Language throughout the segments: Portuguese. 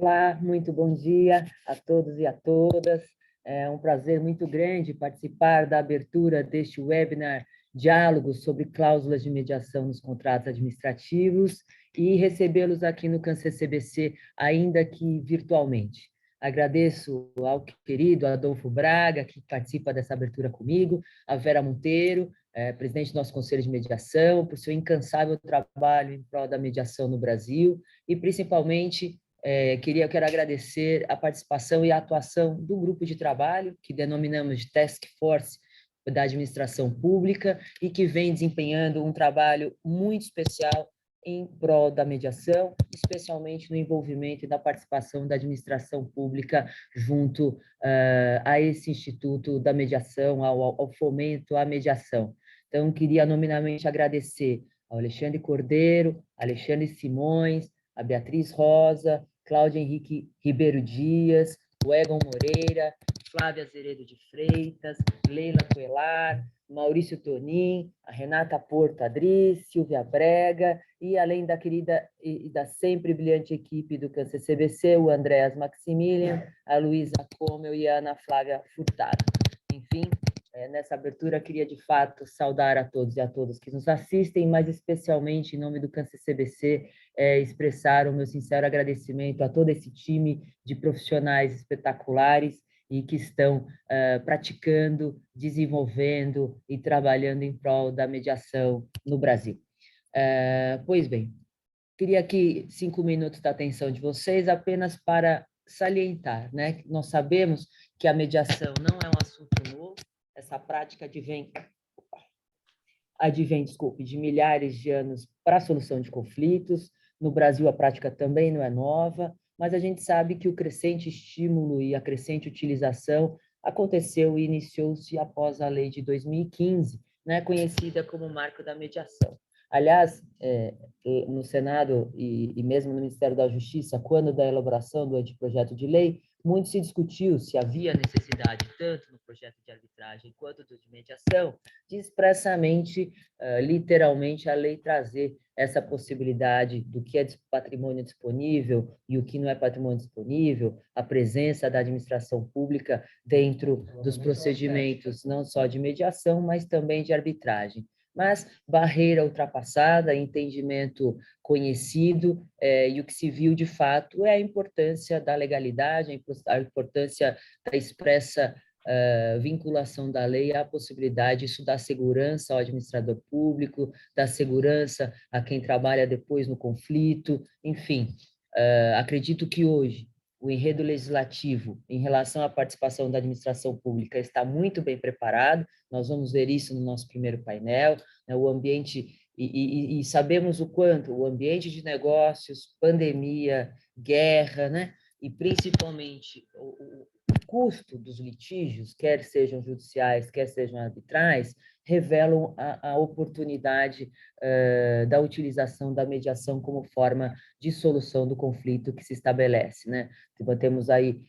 Olá, muito bom dia a todos e a todas. É um prazer muito grande participar da abertura deste webinar Diálogos sobre cláusulas de mediação nos contratos administrativos e recebê-los aqui no CanCCBC, ainda que virtualmente. Agradeço ao querido Adolfo Braga, que participa dessa abertura comigo, a Vera Monteiro, presidente do nosso Conselho de Mediação, por seu incansável trabalho em prol da mediação no Brasil e, principalmente, quero agradecer a participação e a atuação do grupo de trabalho, que denominamos de Task Force da Administração Pública, e que vem desempenhando um trabalho muito especial em prol da mediação, especialmente no envolvimento e na participação da administração pública junto a esse Instituto da Mediação, ao fomento à mediação. Então, queria nominalmente agradecer ao Alexandre Cordeiro, Alexandre Simões, a Beatriz Rosa, Cláudia Henrique Ribeiro Dias, o Egon Moreira, Flávia Zeredo de Freitas, Leila Coelar, Maurício Tonin, a Renata Porto Adris, Silvia Brega, e além da querida e da sempre brilhante equipe do CanCCBC, o Andréas Maximilian, a Luísa Comel e a Ana Flávia Furtado. Enfim, nessa abertura, queria, de fato, saudar a todos e a todas que nos assistem, mas especialmente, em nome do CanCCBC, expressar o meu sincero agradecimento a todo esse time de profissionais espetaculares e que estão praticando, desenvolvendo e trabalhando em prol da mediação no Brasil. Pois bem, queria aqui 5 minutos da atenção de vocês apenas para salientar, né? Nós sabemos que a mediação não é um assunto novo, essa prática advém, de milhares de anos para a solução de conflitos. No Brasil, a prática também não é nova, mas a gente sabe que o crescente estímulo e a crescente utilização aconteceu e iniciou-se após a lei de 2015, né, conhecida como Marco da Mediação. Aliás, no Senado e mesmo no Ministério da Justiça, quando da elaboração do anteprojeto de lei, muito se discutiu se havia necessidade, tanto no projeto de arbitragem quanto do de mediação, de expressamente, literalmente, a lei trazer essa possibilidade do que é patrimônio disponível e o que não é patrimônio disponível, a presença da administração pública dentro dos procedimentos, não só de mediação, mas também de arbitragem. Mas barreira ultrapassada, entendimento conhecido, e o que se viu de fato é a importância da legalidade, a importância da expressa vinculação da lei à possibilidade, isso dá segurança ao administrador público, dá segurança a quem trabalha depois no conflito, enfim. Acredito que hoje o enredo legislativo em relação à participação da administração pública está muito bem preparado, nós vamos ver isso no nosso primeiro painel, né, o ambiente, e sabemos o quanto o ambiente de negócios, pandemia, guerra, né, e principalmente o custo dos litígios, quer sejam judiciais, quer sejam arbitrais, revelam a oportunidade da utilização da mediação como forma de solução do conflito que se estabelece, né? Temos aí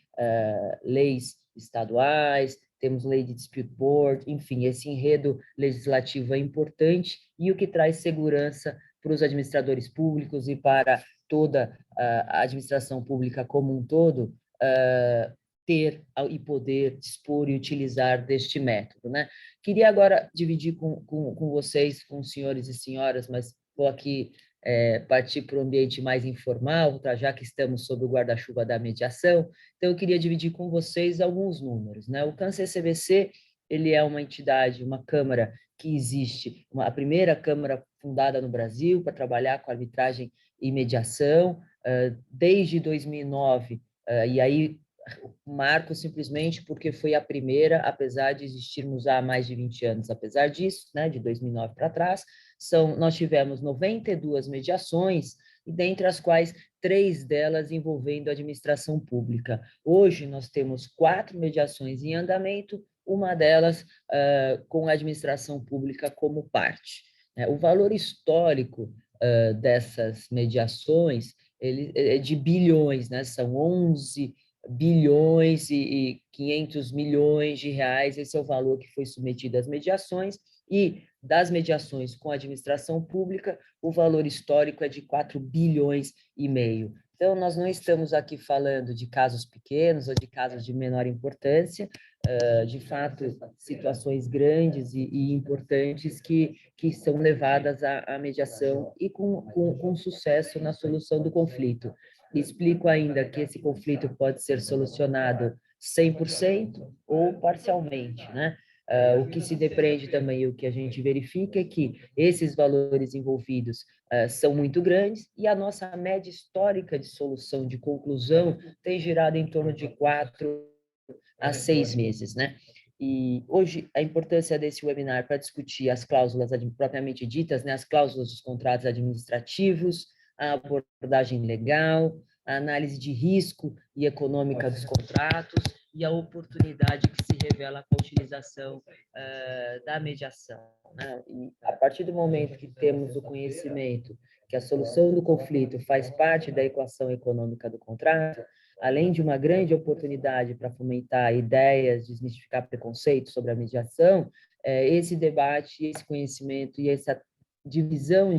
leis estaduais, temos lei de dispute board, enfim, esse enredo legislativo é importante e o que traz segurança para os administradores públicos e para toda a administração pública como um todo, ter e poder dispor e utilizar deste método, né? Queria agora dividir com vocês, com os senhores e senhoras, mas vou aqui partir para o ambiente mais informal, tá? Já que estamos sob o guarda-chuva da mediação, então eu queria dividir com vocês alguns números, né? O CanCCBC, ele é uma entidade, uma câmara que existe, a primeira câmara fundada no Brasil para trabalhar com arbitragem e mediação, desde 2009, e aí marco simplesmente porque foi a primeira, apesar de existirmos há mais de 20 anos. Apesar disso, né, de 2009 para trás, nós tivemos 92 mediações, e dentre as quais 3 delas envolvendo a administração pública. Hoje, nós temos 4 mediações em andamento, uma delas com a administração pública como parte. O valor histórico dessas mediações ele é de bilhões, né? São 11 bilhões e 500 milhões de reais, esse é o valor que foi submetido às mediações, e das mediações com a administração pública, o valor histórico é de 4 bilhões e meio. Então, nós não estamos aqui falando de casos pequenos ou de casos de menor importância, de fato, situações grandes e importantes que são levadas à mediação e com sucesso na solução do conflito. Explico ainda que esse conflito pode ser solucionado 100% ou parcialmente, né? O que se depreende também, o que a gente verifica é que esses valores envolvidos são muito grandes e a nossa média histórica de solução, de conclusão, tem girado em torno de 4 a 6 meses, né? E hoje a importância desse webinar para discutir as cláusulas propriamente ditas, né, as cláusulas dos contratos administrativos, a abordagem legal, a análise de risco e econômica dos contratos e a oportunidade que se revela com a utilização da mediação, né? E a partir do momento que temos o conhecimento que a solução do conflito faz parte da equação econômica do contrato, além de uma grande oportunidade para fomentar ideias, desmistificar preconceitos sobre a mediação, esse debate, esse conhecimento e essa divisão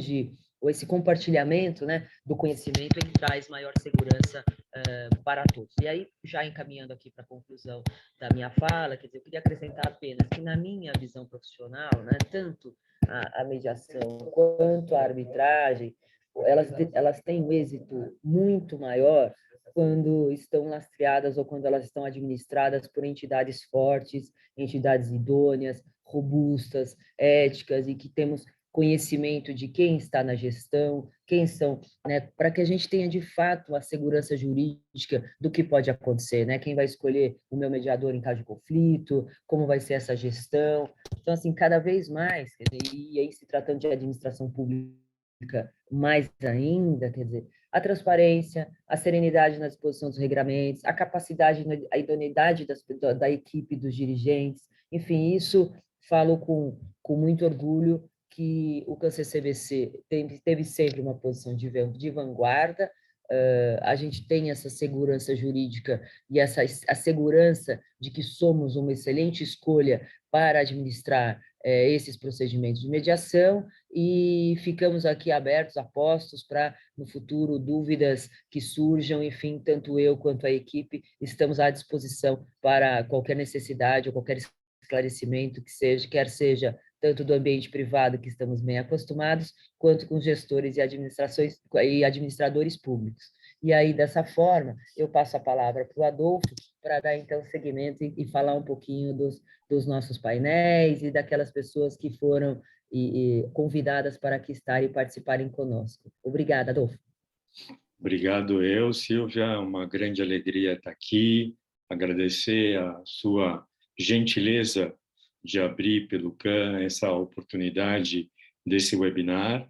ou esse compartilhamento, né, do conhecimento, ele traz maior segurança para todos. E aí, já encaminhando aqui para a conclusão da minha fala, quer dizer, eu queria acrescentar apenas que, na minha visão profissional, né, tanto a mediação quanto a arbitragem, elas têm um êxito muito maior quando estão lastreadas ou quando elas estão administradas por entidades fortes, entidades idôneas, robustas, éticas e que temos conhecimento de quem está na gestão, quem são, né, para que a gente tenha de fato a segurança jurídica do que pode acontecer, né? Quem vai escolher o meu mediador em caso de conflito, como vai ser essa gestão. Então, assim, cada vez mais, quer dizer, e aí se tratando de administração pública mais ainda, quer dizer, a transparência, a serenidade na disposição dos regramentos, a capacidade, a idoneidade da equipe, dos dirigentes, enfim, isso falo com muito orgulho que o CANCER-CBC teve sempre uma posição de vanguarda. A gente tem essa segurança jurídica e a segurança de que somos uma excelente escolha para administrar esses procedimentos de mediação e ficamos aqui abertos, apostos para, no futuro, dúvidas que surjam, enfim, tanto eu quanto a equipe estamos à disposição para qualquer necessidade ou qualquer esclarecimento que seja, quer seja tanto do ambiente privado, que estamos bem acostumados, quanto com gestores e administradores públicos. E aí, dessa forma, eu passo a palavra para o Adolfo, para dar, então, seguimento e falar um pouquinho dos nossos painéis e daquelas pessoas que foram convidadas para aqui estar e participarem conosco. Obrigada, Adolfo. Obrigado, Silvia. É uma grande alegria estar aqui. Agradecer a sua gentileza de abrir pelo CAN essa oportunidade desse webinar.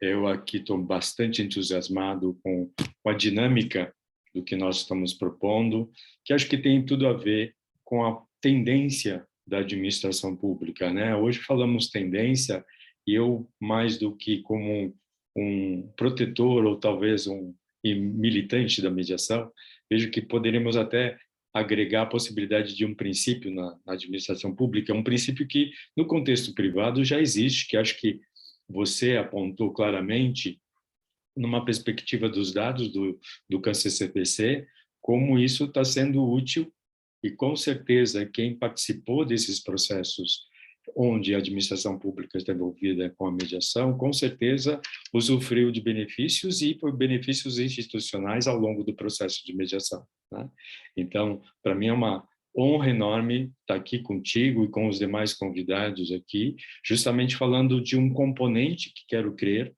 Eu aqui estou bastante entusiasmado com a dinâmica do que nós estamos propondo, que acho que tem tudo a ver com a tendência da administração pública, né? Hoje falamos tendência e eu, mais do que como um protetor ou talvez um militante da mediação, vejo que poderíamos até agregar a possibilidade de um princípio na administração pública, um princípio que no contexto privado já existe, que acho que você apontou claramente numa perspectiva dos dados do CANCER-CBC, como isso está sendo útil e, com certeza, quem participou desses processos onde a administração pública está envolvida com a mediação, com certeza usufruiu de benefícios e por benefícios institucionais ao longo do processo de mediação, né? Então, para mim é uma honra enorme estar aqui contigo e com os demais convidados aqui, justamente falando de um componente que quero crer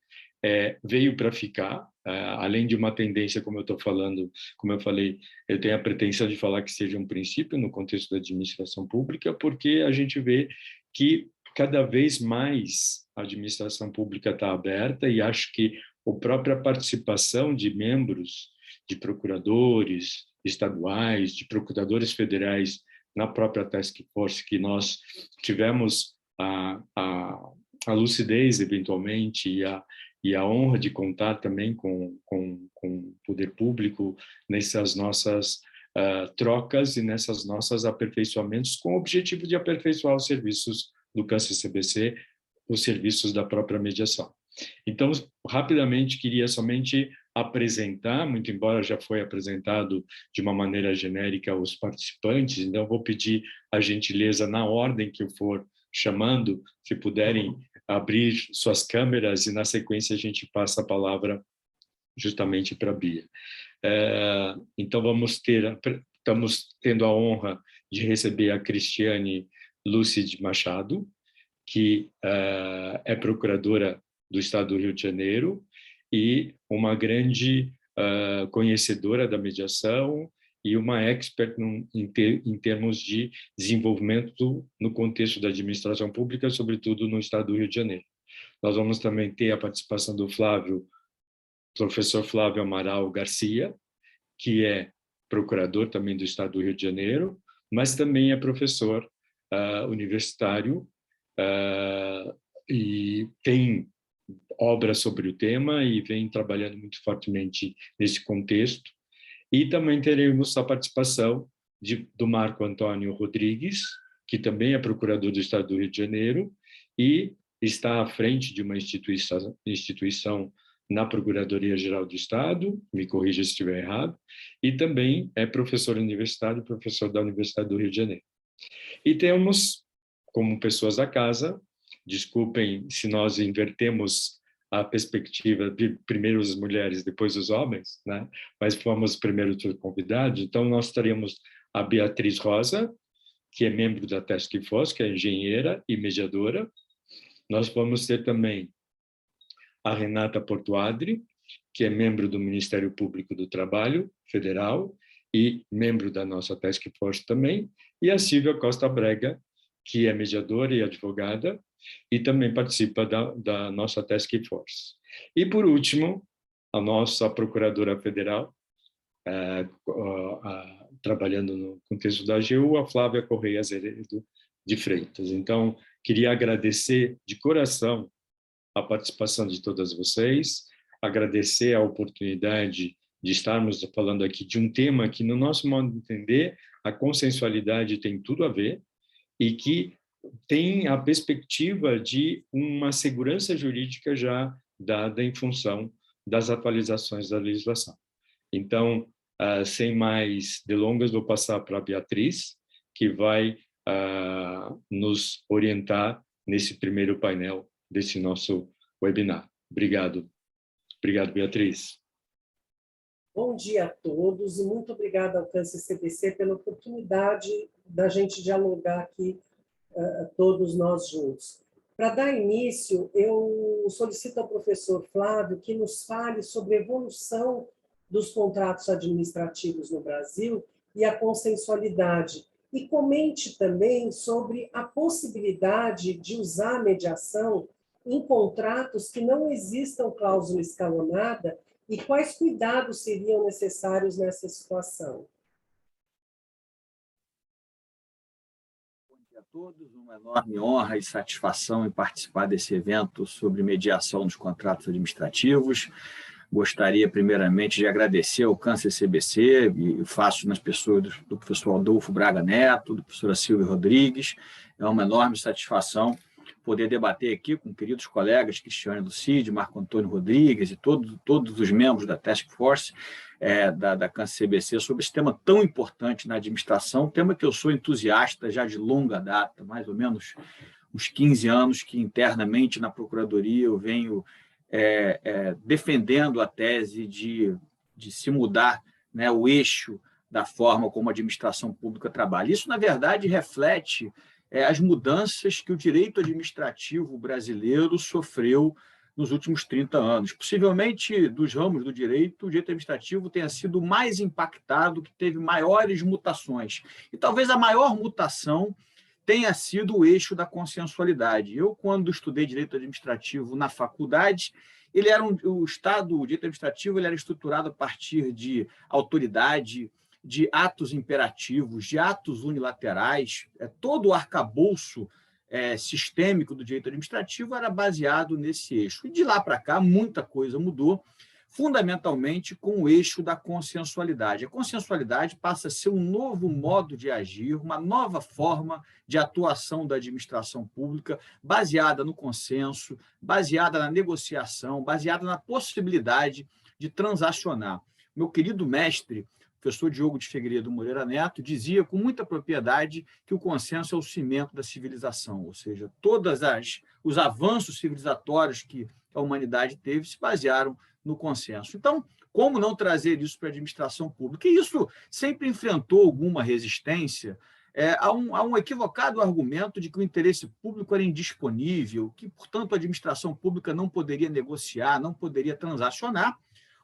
veio para ficar, além de uma tendência, como eu estou falando, como eu falei, eu tenho a pretensão de falar que seja um princípio no contexto da administração pública, porque a gente vê que cada vez mais a administração pública está aberta e acho que a própria participação de membros, de procuradores estaduais, de procuradores federais na própria Task Force, que nós tivemos a lucidez, eventualmente, e a honra de contar também com o poder público nessas nossas trocas e nessas nossas aperfeiçoamentos, com o objetivo de aperfeiçoar os serviços do CANCER-CBC, os serviços da própria mediação. Então, rapidamente, queria somente apresentar, muito embora já foi apresentado de uma maneira genérica aos participantes, então vou pedir a gentileza na ordem que eu for chamando, se puderem abrir suas câmeras e na sequência a gente passa a palavra justamente para a Bia. Então estamos tendo a honra de receber a Cristiane Lúcide Machado, que é procuradora do Estado do Rio de Janeiro e uma grande conhecedora da mediação e uma expert em termos de desenvolvimento no contexto da administração pública, sobretudo no Estado do Rio de Janeiro. Nós vamos também ter a participação do professor Flávio Amaral Garcia, que é procurador também do Estado do Rio de Janeiro, mas também é professor universitário e tem obras sobre o tema e vem trabalhando muito fortemente nesse contexto. E também teremos a participação do Marco Antônio Rodrigues, que também é procurador do Estado do Rio de Janeiro e está à frente de uma instituição na Procuradoria-Geral do Estado, me corrija se estiver errado, e também é professor universitário, professor da Universidade do Rio de Janeiro. E temos, como pessoas da casa, desculpem se nós invertemos a perspectiva de primeiro as mulheres, depois os homens, né? Mas fomos primeiro os convidados, então nós teremos a Beatriz Rosa, que é membro da Task Force, que é engenheira e mediadora. Nós vamos ter também a Renata Portuadri, que é membro do Ministério Público do Trabalho Federal e membro da nossa Task Force também, e a Silvia Costa Brega, que é mediadora e advogada, e também participa da nossa Task Force. E, por último, a nossa Procuradora Federal, trabalhando no contexto da AGU, a Flávia Correia Azeredo de Freitas. Então, queria agradecer de coração a participação de todas vocês, agradecer a oportunidade de estarmos falando aqui de um tema que, no nosso modo de entender, a consensualidade tem tudo a ver e que tem a perspectiva de uma segurança jurídica já dada em função das atualizações da legislação. Então, sem mais delongas, vou passar para a Beatriz, que vai nos orientar nesse primeiro painel desse nosso webinar. Obrigado. Obrigado, Beatriz. Bom dia a todos e muito obrigada ao Câncer CBC pela oportunidade da gente dialogar aqui, todos nós juntos. Para dar início, eu solicito ao professor Flávio que nos fale sobre a evolução dos contratos administrativos no Brasil e a consensualidade, e comente também sobre a possibilidade de usar a mediação em contratos que não existam cláusula escalonada e quais cuidados seriam necessários nessa situação. Bom dia a todos, uma enorme honra e satisfação em participar desse evento sobre mediação dos contratos administrativos. Gostaria, primeiramente, de agradecer ao Câncer CBC, e faço nas pessoas do professor Adolfo Braga Neto, da professora Silvia Rodrigues. É uma enorme satisfação poder debater aqui com queridos colegas Cristiane Lucide, Marco Antônio Rodrigues e todos os membros da Task Force da Câncer CBC sobre esse tema tão importante na administração, tema que eu sou entusiasta já de longa data, mais ou menos uns 15 anos que internamente na Procuradoria eu venho defendendo a tese de se mudar, né, o eixo da forma como a administração pública trabalha. Isso, na verdade, reflete as mudanças que o direito administrativo brasileiro sofreu nos últimos 30 anos. Possivelmente, dos ramos do direito, o direito administrativo tenha sido mais impactado, que teve maiores mutações. E talvez a maior mutação tenha sido o eixo da consensualidade. Eu, quando estudei direito administrativo na faculdade, o direito administrativo ele era estruturado a partir de autoridade, de atos imperativos, de atos unilaterais. Todo o arcabouço sistêmico do direito administrativo era baseado nesse eixo. E de lá para cá, muita coisa mudou, fundamentalmente com o eixo da consensualidade. A consensualidade passa a ser um novo modo de agir, uma nova forma de atuação da administração pública, baseada no consenso, baseada na negociação, baseada na possibilidade de transacionar. Meu querido mestre, professor Diogo de Figueiredo Moreira Neto, dizia com muita propriedade que o consenso é o cimento da civilização, ou seja, todos os avanços civilizatórios que a humanidade teve se basearam no consenso. Então, como não trazer isso para a administração pública? E isso sempre enfrentou alguma resistência a um equivocado argumento de que o interesse público era indisponível, que, portanto, a administração pública não poderia negociar, não poderia transacionar,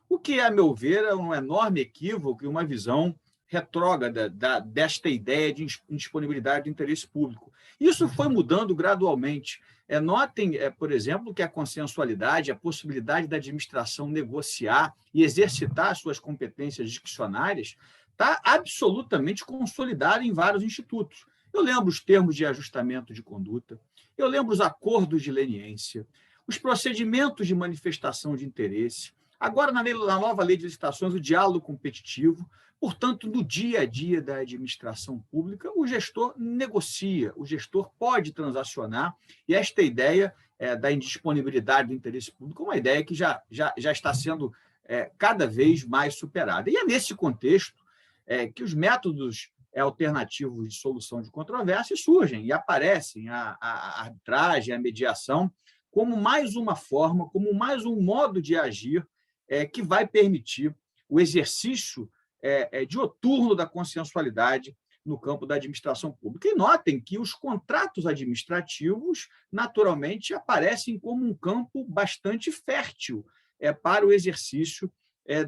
o que, a meu ver, é um enorme equívoco e uma visão retrógrada desta ideia de indisponibilidade do interesse público. Isso foi mudando gradualmente. Notem, por exemplo, que a consensualidade, a possibilidade da administração negociar e exercitar suas competências discricionárias está absolutamente consolidada em vários institutos. Eu lembro os termos de ajustamento de conduta, eu lembro os acordos de leniência, os procedimentos de manifestação de interesse, agora, na nova lei de licitações, o diálogo competitivo. Portanto, no dia a dia da administração pública, o gestor negocia, o gestor pode transacionar, e esta ideia da indisponibilidade do interesse público é uma ideia que já está sendo cada vez mais superada. E é nesse contexto que os métodos alternativos de solução de controvérsias surgem e aparecem, a arbitragem, a mediação, como mais uma forma, como mais um modo de agir que vai permitir o exercício dioturno da consensualidade no campo da administração pública. E notem que os contratos administrativos, naturalmente, aparecem como um campo bastante fértil para o exercício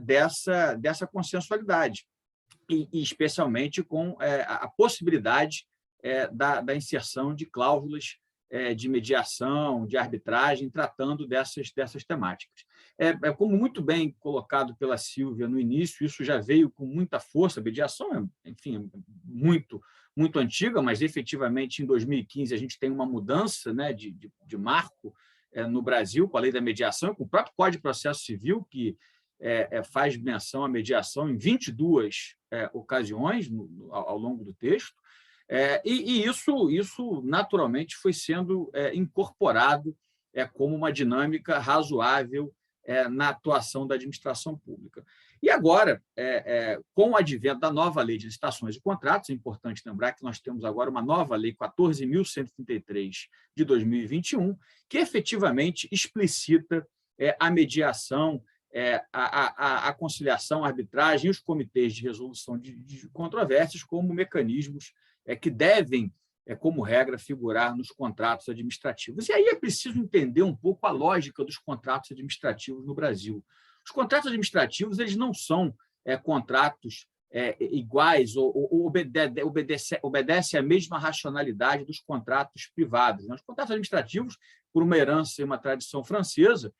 dessa consensualidade, e especialmente com a possibilidade da inserção de cláusulas de mediação, de arbitragem, tratando dessas temáticas. Como muito bem colocado pela Sílvia no início, isso já veio com muita força. A mediação enfim, muito antiga, mas efetivamente em 2015 a gente tem uma mudança, né, de marco no Brasil com a lei da mediação, com o próprio Código de Processo Civil, que faz menção à mediação em 22 ocasiões ao longo do texto. E isso naturalmente foi sendo incorporado como uma dinâmica razoável na atuação da administração pública. E agora, com o advento da nova lei de licitações e contratos, é importante lembrar que nós temos agora uma nova lei 14.133 de 2021, que efetivamente explicita a mediação, a conciliação, a arbitragem e os comitês de resolução de controvérsias como mecanismos que devem, como regra, figurar nos contratos administrativos. E aí é preciso entender um pouco a lógica dos contratos administrativos no Brasil. Os contratos administrativos eles não são contratos iguais ou obedecem à mesma racionalidade dos contratos privados. Os contratos administrativos, por uma herança e uma tradição francesa,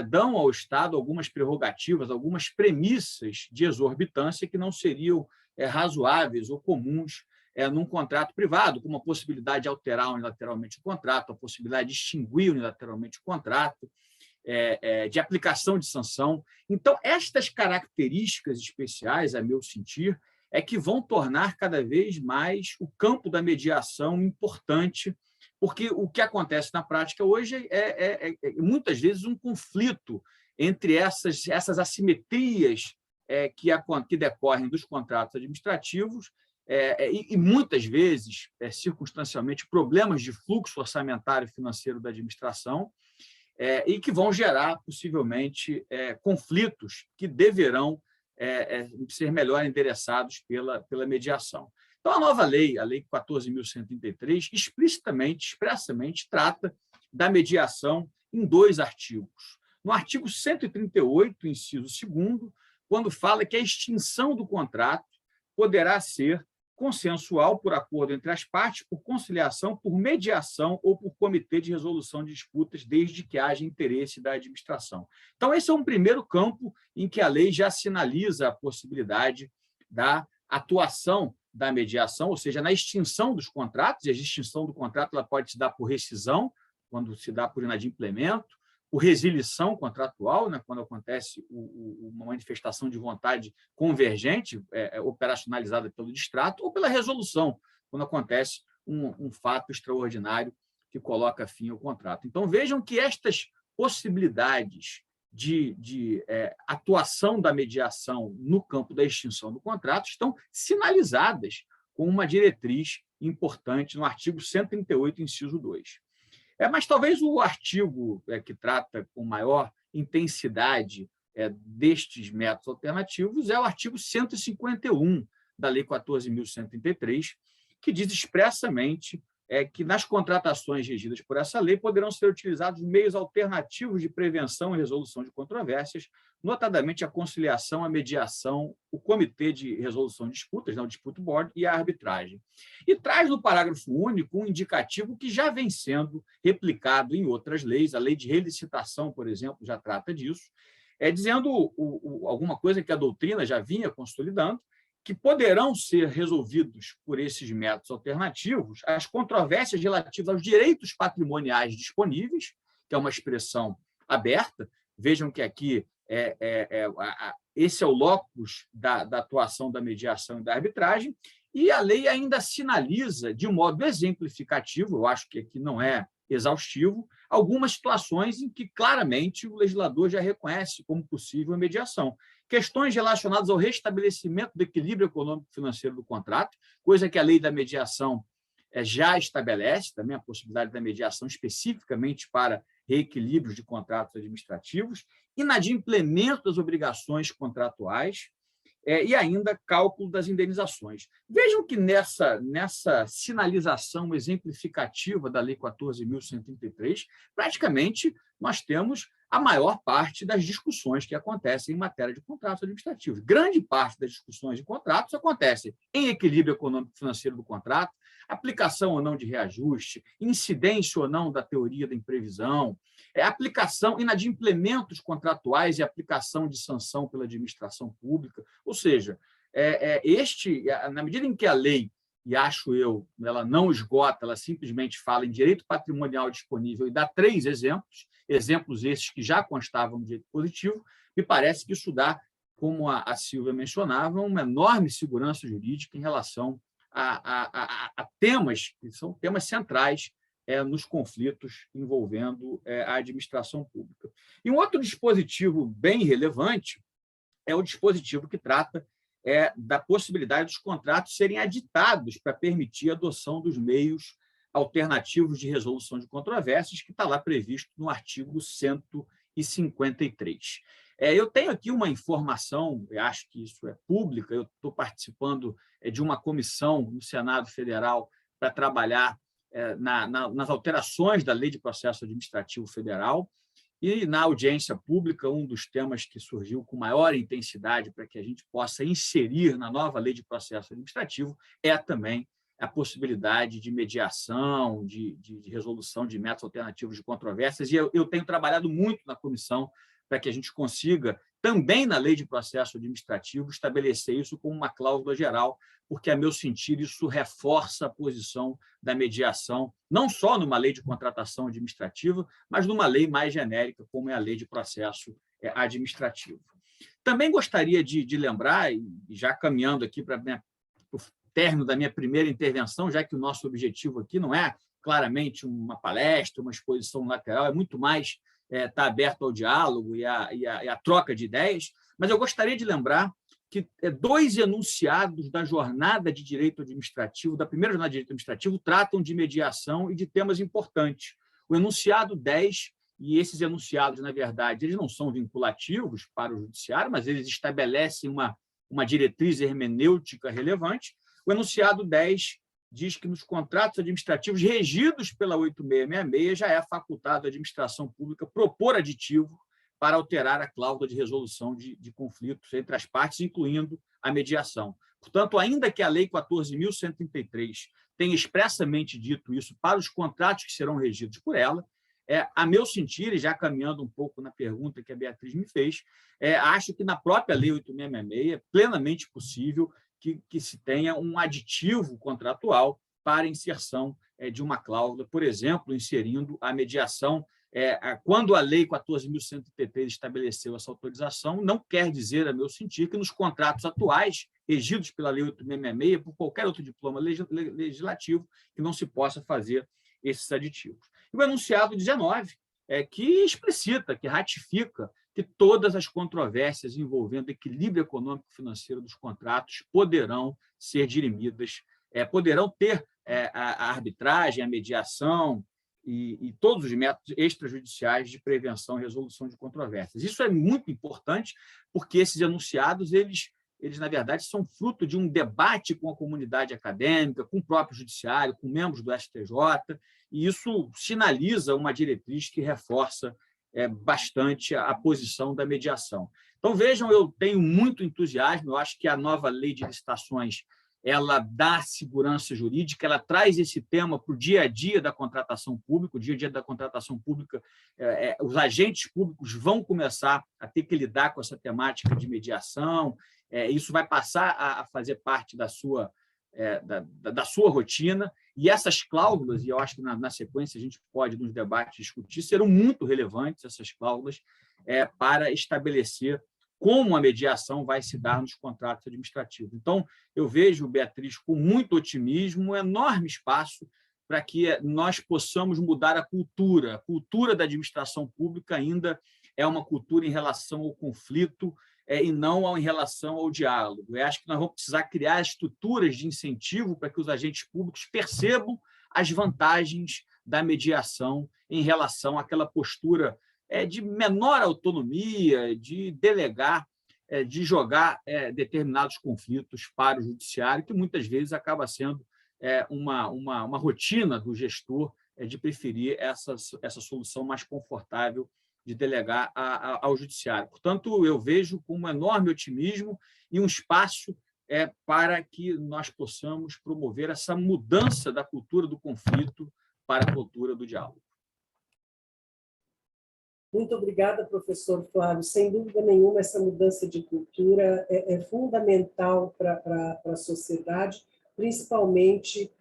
dão ao Estado algumas prerrogativas, algumas premissas de exorbitância que não seriam razoáveis ou comuns num contrato privado, como a possibilidade de alterar unilateralmente o contrato, a possibilidade de extinguir unilateralmente o contrato, de aplicação de sanção. Então, estas características especiais, a meu sentir, que vão tornar cada vez mais o campo da mediação importante, porque o que acontece na prática hoje muitas vezes um conflito entre essas assimetrias que decorrem dos contratos administrativos e muitas vezes, circunstancialmente, problemas de fluxo orçamentário e financeiro da administração e que vão gerar, possivelmente, conflitos que deverão ser melhor endereçados pela mediação. Então, a nova lei, a Lei 14.133, expressamente trata da mediação em 2 artigos. No artigo 138, inciso 2º, quando fala que a extinção do contrato poderá ser consensual por acordo entre as partes, por conciliação, por mediação ou por comitê de resolução de disputas, desde que haja interesse da administração. Então, esse é um primeiro campo em que a lei já sinaliza a possibilidade da atuação da mediação, ou seja, na extinção dos contratos, e a extinção do contrato ela pode se dar por rescisão, quando se dá por inadimplemento, por resilição contratual, né, quando acontece uma manifestação de vontade convergente, operacionalizada pelo distrato, ou pela resolução, quando acontece um fato extraordinário que coloca fim ao contrato. Então, vejam que estas possibilidades de atuação da mediação no campo da extinção do contrato estão sinalizadas com uma diretriz importante no artigo 138, inciso 2. Mas talvez o artigo que trata com maior intensidade destes métodos alternativos é o artigo 151 da Lei 14.133, que diz expressamente que nas contratações regidas por essa lei poderão ser utilizados meios alternativos de prevenção e resolução de controvérsias, notadamente a conciliação, a mediação, o Comitê de Resolução de Disputas, o Dispute Board, e a arbitragem. E traz no parágrafo único um indicativo que já vem sendo replicado em outras leis, a Lei de Relicitação, por exemplo, já trata disso, dizendo alguma coisa que a doutrina já vinha consolidando, que poderão ser resolvidos por esses métodos alternativos as controvérsias relativas aos direitos patrimoniais disponíveis, que é uma expressão aberta. Vejam que aqui esse é o locus da atuação da mediação e da arbitragem, e a lei ainda sinaliza, de modo exemplificativo, eu acho que aqui não é exaustivo, algumas situações em que claramente o legislador já reconhece como possível a mediação. Questões relacionadas ao restabelecimento do equilíbrio econômico-financeiro do contrato, coisa que a lei da mediação já estabelece, também a possibilidade da mediação especificamente para reequilíbrios de contratos administrativos, inadimplemento das obrigações contratuais e ainda cálculo das indenizações. Vejam que nessa sinalização exemplificativa da Lei 14.133, praticamente nós temos a maior parte das discussões que acontecem em matéria de contratos administrativos. Grande parte das discussões de contratos acontecem em equilíbrio econômico-financeiro do contrato, aplicação ou não de reajuste, incidência ou não da teoria da imprevisão, aplicação inadimplementos contratuais e aplicação de sanção pela administração pública. Ou seja, na medida em que a lei, e acho eu, ela não esgota, ela simplesmente fala em direito patrimonial disponível e dá 3 exemplos esses que já constavam no direito positivo, me parece que isso dá, como a Silvia mencionava, uma enorme segurança jurídica em relação a temas que são temas centrais nos conflitos envolvendo a administração pública. E um outro dispositivo bem relevante é o dispositivo que trata da possibilidade dos contratos serem aditados para permitir a adoção dos meios alternativos de resolução de controvérsias, que está lá previsto no artigo 153. Eu tenho aqui uma informação, eu acho que isso é pública, eu estou participando de uma comissão no Senado Federal para trabalhar nas alterações da Lei de Processo Administrativo Federal, e na audiência pública, um dos temas que surgiu com maior intensidade para que a gente possa inserir na nova Lei de Processo Administrativo é também a possibilidade de mediação, de resolução de métodos alternativos de controvérsias, e eu tenho trabalhado muito na comissão para que a gente consiga, também na Lei de Processo Administrativo, estabelecer isso como uma cláusula geral, porque, a meu sentir, isso reforça a posição da mediação, não só numa lei de contratação administrativa, mas numa lei mais genérica, como é a Lei de Processo Administrativo. Também gostaria de lembrar, e já caminhando aqui para o término da minha primeira intervenção, já que o nosso objetivo aqui não é claramente uma palestra, uma exposição lateral, é muito mais estar aberto ao diálogo e à troca de ideias, mas eu gostaria de lembrar que 2 enunciados da jornada de direito administrativo, da primeira jornada de direito administrativo, tratam de mediação e de temas importantes. O enunciado 10, e esses enunciados, na verdade, eles não são vinculativos para o judiciário, mas eles estabelecem uma diretriz hermenêutica relevante. O enunciado 10 diz que nos contratos administrativos regidos pela 8666 já é facultado à administração pública propor aditivo para alterar a cláusula de resolução de conflitos entre as partes, incluindo a mediação. Portanto, ainda que a Lei 14.133 tenha expressamente dito isso para os contratos que serão regidos por ela, a meu sentir, e já caminhando um pouco na pergunta que a Beatriz me fez, acho que na própria Lei 8666 é plenamente possível que se tenha um aditivo contratual para a inserção de uma cláusula, por exemplo, inserindo a mediação. Quando a Lei 14.133 estabeleceu essa autorização, não quer dizer, a meu sentir, que nos contratos atuais, regidos pela Lei 8666, por qualquer outro diploma legislativo, que não se possa fazer esses aditivos. E o enunciado 19, que explicita, que ratifica que todas as controvérsias envolvendo o equilíbrio econômico-financeiro dos contratos poderão ser dirimidas, poderão ter a arbitragem, a mediação e todos os métodos extrajudiciais de prevenção e resolução de controvérsias. Isso é muito importante, porque esses enunciados, eles, na verdade, são fruto de um debate com a comunidade acadêmica, com o próprio judiciário, com membros do STJ, e isso sinaliza uma diretriz que reforça bastante a posição da mediação. Então, vejam, eu tenho muito entusiasmo, eu acho que a nova lei de licitações ela dá segurança jurídica, ela traz esse tema para o dia a dia da contratação pública. O dia a dia da contratação pública, os agentes públicos vão começar a ter que lidar com essa temática de mediação, isso vai passar a fazer parte da sua rotina, e essas cláusulas, e eu acho que na sequência a gente pode, nos debates, discutir, serão muito relevantes, essas cláusulas, para estabelecer como a mediação vai se dar nos contratos administrativos. Então, eu vejo, Beatriz, com muito otimismo, um enorme espaço para que nós possamos mudar a cultura. A cultura da administração pública ainda é uma cultura em relação ao conflito e não em relação ao diálogo. Eu acho que nós vamos precisar criar estruturas de incentivo para que os agentes públicos percebam as vantagens da mediação em relação àquela postura de menor autonomia, de delegar, de jogar determinados conflitos para o judiciário, que muitas vezes acaba sendo uma rotina do gestor de preferir essa solução mais confortável de delegar ao judiciário. Portanto, eu vejo com um enorme otimismo e um espaço para que nós possamos promover essa mudança da cultura do conflito para a cultura do diálogo. Muito obrigada, professor Flávio. Sem dúvida nenhuma, essa mudança de cultura é fundamental para a sociedade, principalmente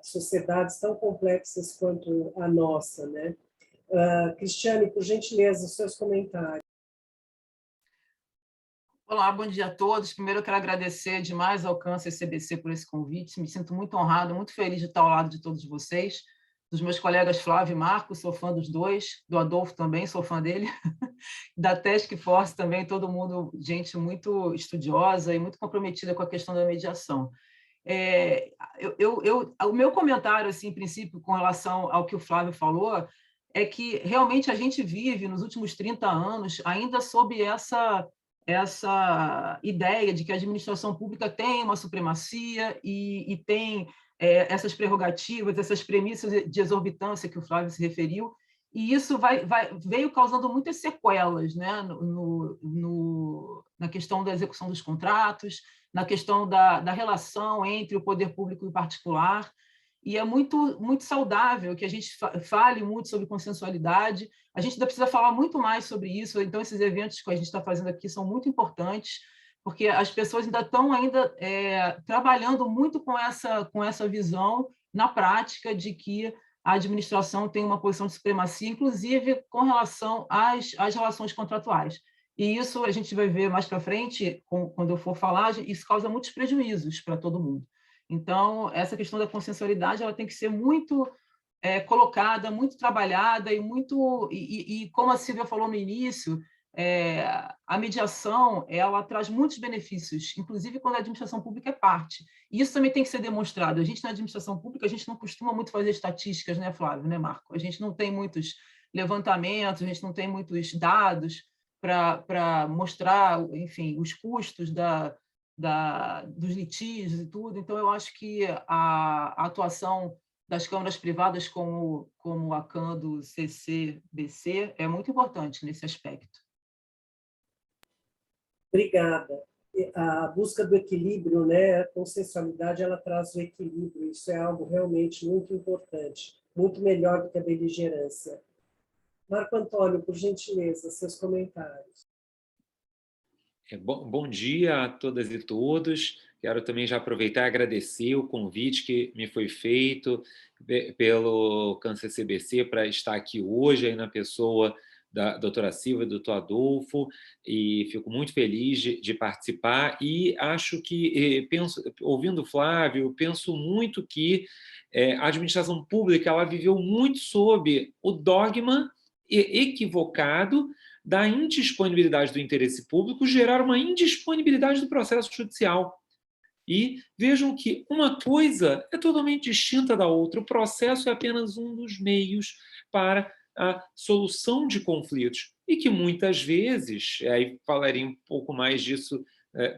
sociedades tão complexas quanto a nossa, né? Cristiane, por gentileza, os seus comentários. Olá, bom dia a todos. Primeiro, eu quero agradecer demais ao Câncer CBC por esse convite. Me sinto muito honrado, muito feliz de estar ao lado de todos vocês, dos meus colegas Flávio e Marco, sou fã dos dois, do Adolfo também, sou fã dele, da Task Force também, todo mundo, gente muito estudiosa e muito comprometida com a questão da mediação. O meu comentário, assim, em princípio, com relação ao que o Flávio falou, é que realmente a gente vive, nos últimos 30 anos, ainda sob essa ideia de que a administração pública tem uma supremacia e tem essas prerrogativas, essas premissas de exorbitância que o Flávio se referiu, e isso veio causando muitas sequelas, né, na questão da execução dos contratos, na questão da relação entre o poder público e o particular, e é muito, muito saudável que a gente fale muito sobre consensualidade. A gente ainda precisa falar muito mais sobre isso, então esses eventos que a gente está fazendo aqui são muito importantes, porque as pessoas ainda estão trabalhando muito com essa visão na prática de que a administração tem uma posição de supremacia, inclusive com relação às relações contratuais. E isso a gente vai ver mais para frente, quando eu for falar, isso causa muitos prejuízos para todo mundo. Então, essa questão da consensualidade ela tem que ser muito colocada, muito trabalhada, e como a Silvia falou no início, a mediação ela traz muitos benefícios, inclusive quando a administração pública é parte. E isso também tem que ser demonstrado. A gente, na administração pública, a gente não costuma muito fazer estatísticas, né, Flávio, né, Marco? A gente não tem muitos levantamentos, a gente não tem muitos dados para mostrar, enfim, os custos dos litígios e tudo. Então, eu acho que a atuação das câmaras privadas como a CAN do CCBC é muito importante nesse aspecto. Obrigada. A busca do equilíbrio, né, a consensualidade, ela traz o equilíbrio, isso é algo realmente muito importante, muito melhor do que a beligerância. Marco Antônio, por gentileza, seus comentários. Bom dia a todas e todos. Quero também já aproveitar e agradecer o convite que me foi feito pelo Câncer CBC para estar aqui hoje, aí na pessoa da doutora Silvia e do doutor Adolfo, e fico muito feliz de participar, e acho que, ouvindo o Flávio, penso muito que a administração pública ela viveu muito sob o dogma equivocado da indisponibilidade do interesse público gerar uma indisponibilidade do processo judicial. E vejam que uma coisa é totalmente distinta da outra. O processo é apenas um dos meios para a solução de conflitos. E que muitas vezes, aí falarei um pouco mais disso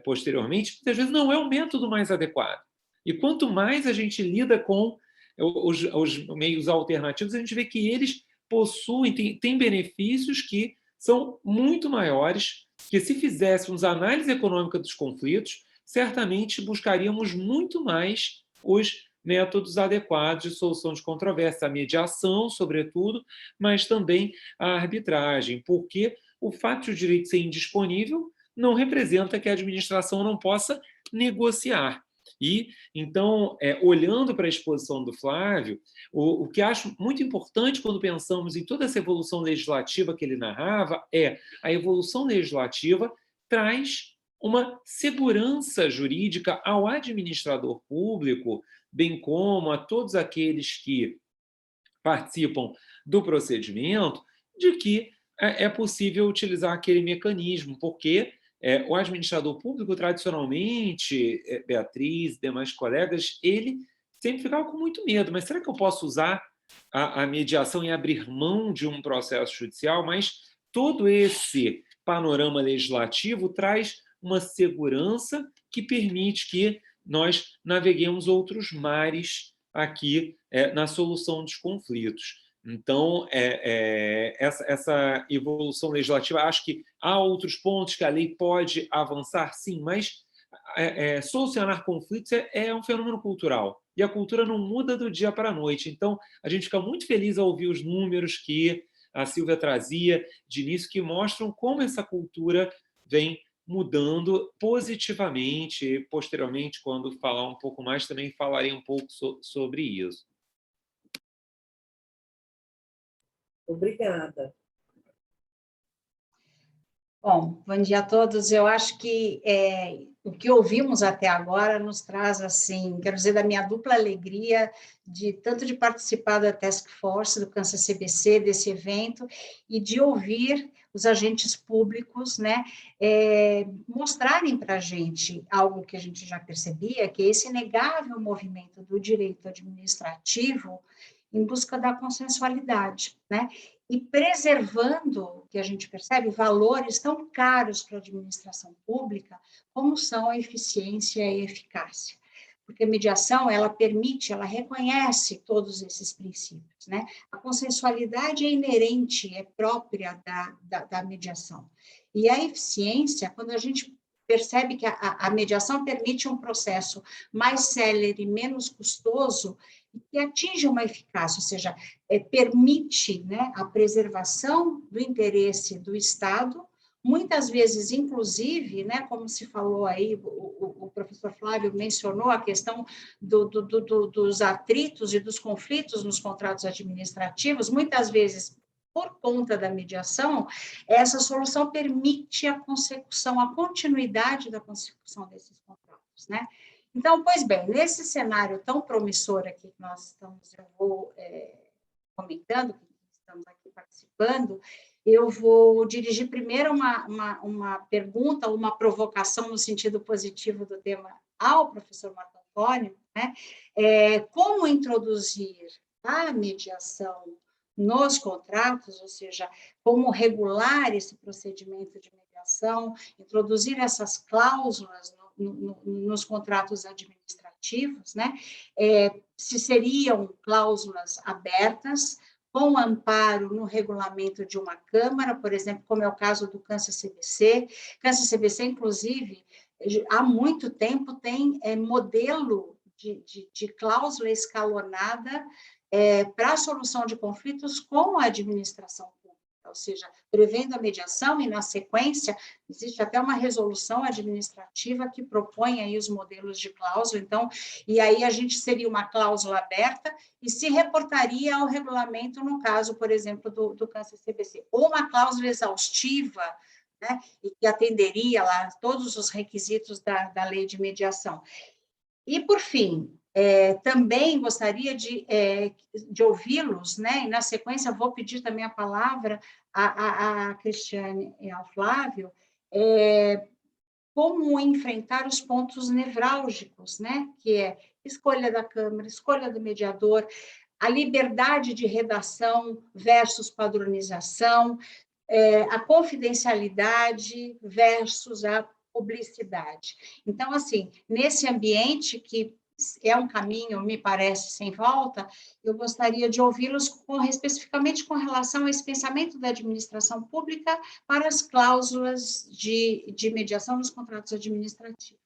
posteriormente, muitas vezes não é o método mais adequado. E quanto mais a gente lida com os meios alternativos, a gente vê que eles possuem, têm benefícios que são muito maiores, que se fizéssemos análise econômica dos conflitos, certamente buscaríamos muito mais os métodos adequados de solução de controvérsia, a mediação, sobretudo, mas também a arbitragem, porque o fato de o direito ser indisponível não representa que a administração não possa negociar. E, então, olhando para a exposição do Flávio, o que acho muito importante quando pensamos em toda essa evolução legislativa que ele narrava é a evolução legislativa traz uma segurança jurídica ao administrador público, bem como a todos aqueles que participam do procedimento, de que é possível utilizar aquele mecanismo, porque o administrador público, tradicionalmente, Beatriz e demais colegas, ele sempre ficava com muito medo. Mas será que eu posso usar a mediação e abrir mão de um processo judicial? Mas todo esse panorama legislativo traz uma segurança que permite que nós naveguemos outros mares aqui na solução dos conflitos. Então, essa evolução legislativa, acho que há outros pontos que a lei pode avançar, sim, mas solucionar conflitos é um fenômeno cultural, e a cultura não muda do dia para a noite. Então, a gente fica muito feliz ao ouvir os números que a Silvia trazia de início, que mostram como essa cultura vem mudando positivamente. Posteriormente, quando falar um pouco mais, também falarei um pouco sobre isso. Obrigada. Bom dia a todos. Eu acho que o que ouvimos até agora nos traz, assim, quero dizer, da minha dupla alegria tanto de participar da Task Force, do Câncer CBC, desse evento, e de ouvir os agentes públicos, né, mostrarem para a gente algo que a gente já percebia, que é esse inegável movimento do direito administrativo em busca da consensualidade, né? E preservando, que a gente percebe, valores tão caros para a administração pública, como são a eficiência e a eficácia. Porque a mediação, ela permite, ela reconhece todos esses princípios, né? A consensualidade é inerente, é própria da mediação. E a eficiência, quando a gente percebe que a mediação permite um processo mais célere, menos custoso, e que atinge uma eficácia, ou seja, permite, né, a preservação do interesse do Estado, muitas vezes, inclusive, né, como se falou aí, o professor Flávio mencionou a questão dos atritos e dos conflitos nos contratos administrativos, muitas vezes, por conta da mediação, essa solução permite a consecução, a continuidade da consecução desses contratos, né? Então, pois bem, nesse cenário tão promissor aqui que nós estamos, eu vou comentando, que estamos aqui participando, eu vou dirigir primeiro uma pergunta, uma provocação no sentido positivo do tema ao professor Marco Antônio, né? Como introduzir a mediação nos contratos, ou seja, como regular esse procedimento de mediação, introduzir essas cláusulas nos contratos administrativos, né? Se seriam cláusulas abertas, com amparo no regulamento de uma Câmara, por exemplo, como é o caso do Câncer CBC. Câncer CBC, inclusive, há muito tempo tem modelo de cláusula escalonada para a solução de conflitos com a administração pública, ou seja, prevendo a mediação e, na sequência, existe até uma resolução administrativa que propõe aí os modelos de cláusula, então, e aí a gente seria uma cláusula aberta e se reportaria ao regulamento no caso, por exemplo, do Câncer CBC, ou uma cláusula exaustiva, né, e que atenderia lá todos os requisitos da lei de mediação. E, por fim, Também gostaria de ouvi-los, né? E, na sequência, vou pedir também a palavra a Cristiane e ao Flávio, como enfrentar os pontos nevrálgicos, né? Que é escolha da Câmara, escolha do mediador, a liberdade de redação versus padronização, a confidencialidade versus a publicidade. Então, assim, nesse ambiente que é um caminho, me parece, sem volta, eu gostaria de ouvi-los especificamente com relação a esse pensamento da administração pública para as cláusulas de mediação nos contratos administrativos.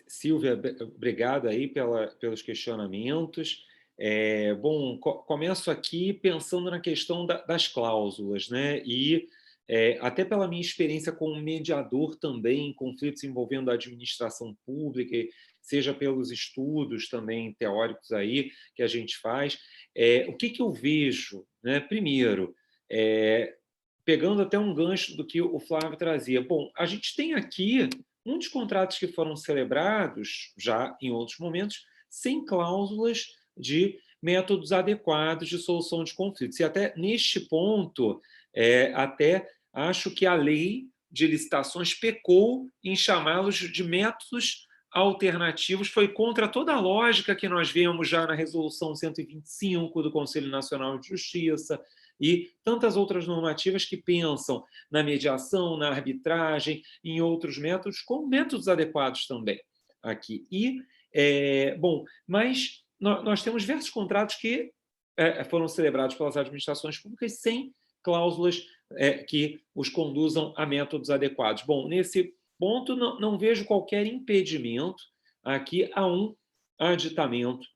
Silvia, obrigado aí pelos questionamentos. Bom, começo aqui pensando na questão das cláusulas, né? E até pela minha experiência como mediador também em conflitos envolvendo a administração pública, seja pelos estudos também teóricos aí que a gente faz, o que eu vejo, né? Primeiro, pegando até um gancho do que o Flávio trazia. Bom, a gente tem aqui muitos contratos que foram celebrados, já em outros momentos, sem cláusulas de métodos adequados de solução de conflitos. E até neste ponto, até acho que a lei de licitações pecou em chamá-los de métodos alternativos, foi contra toda a lógica que nós vemos já na Resolução 125 do Conselho Nacional de Justiça e tantas outras normativas que pensam na mediação, na arbitragem, em outros métodos, como métodos adequados também aqui. E, bom, mas nós temos diversos contratos que foram celebrados pelas administrações públicas sem cláusulas que os conduzam a métodos adequados. Bom, nesse ponto, não vejo qualquer impedimento aqui a um aditamento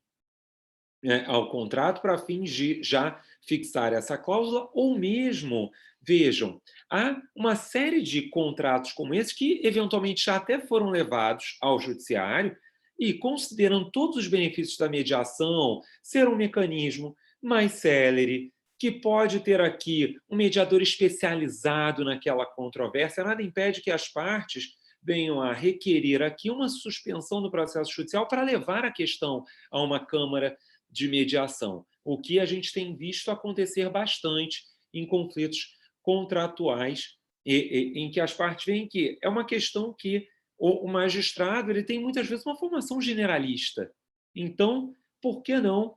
ao contrato para fins de já fixar essa cláusula, ou mesmo, vejam, há uma série de contratos como esse que, eventualmente, já até foram levados ao judiciário e, considerando todos os benefícios da mediação, ser um mecanismo mais célere, que pode ter aqui um mediador especializado naquela controvérsia, nada impede que as partes venham a requerer aqui uma suspensão do processo judicial para levar a questão a uma Câmara de mediação, o que a gente tem visto acontecer bastante em conflitos contratuais, em que as partes veem que é uma questão que o magistrado ele tem muitas vezes uma formação generalista. Então, por que não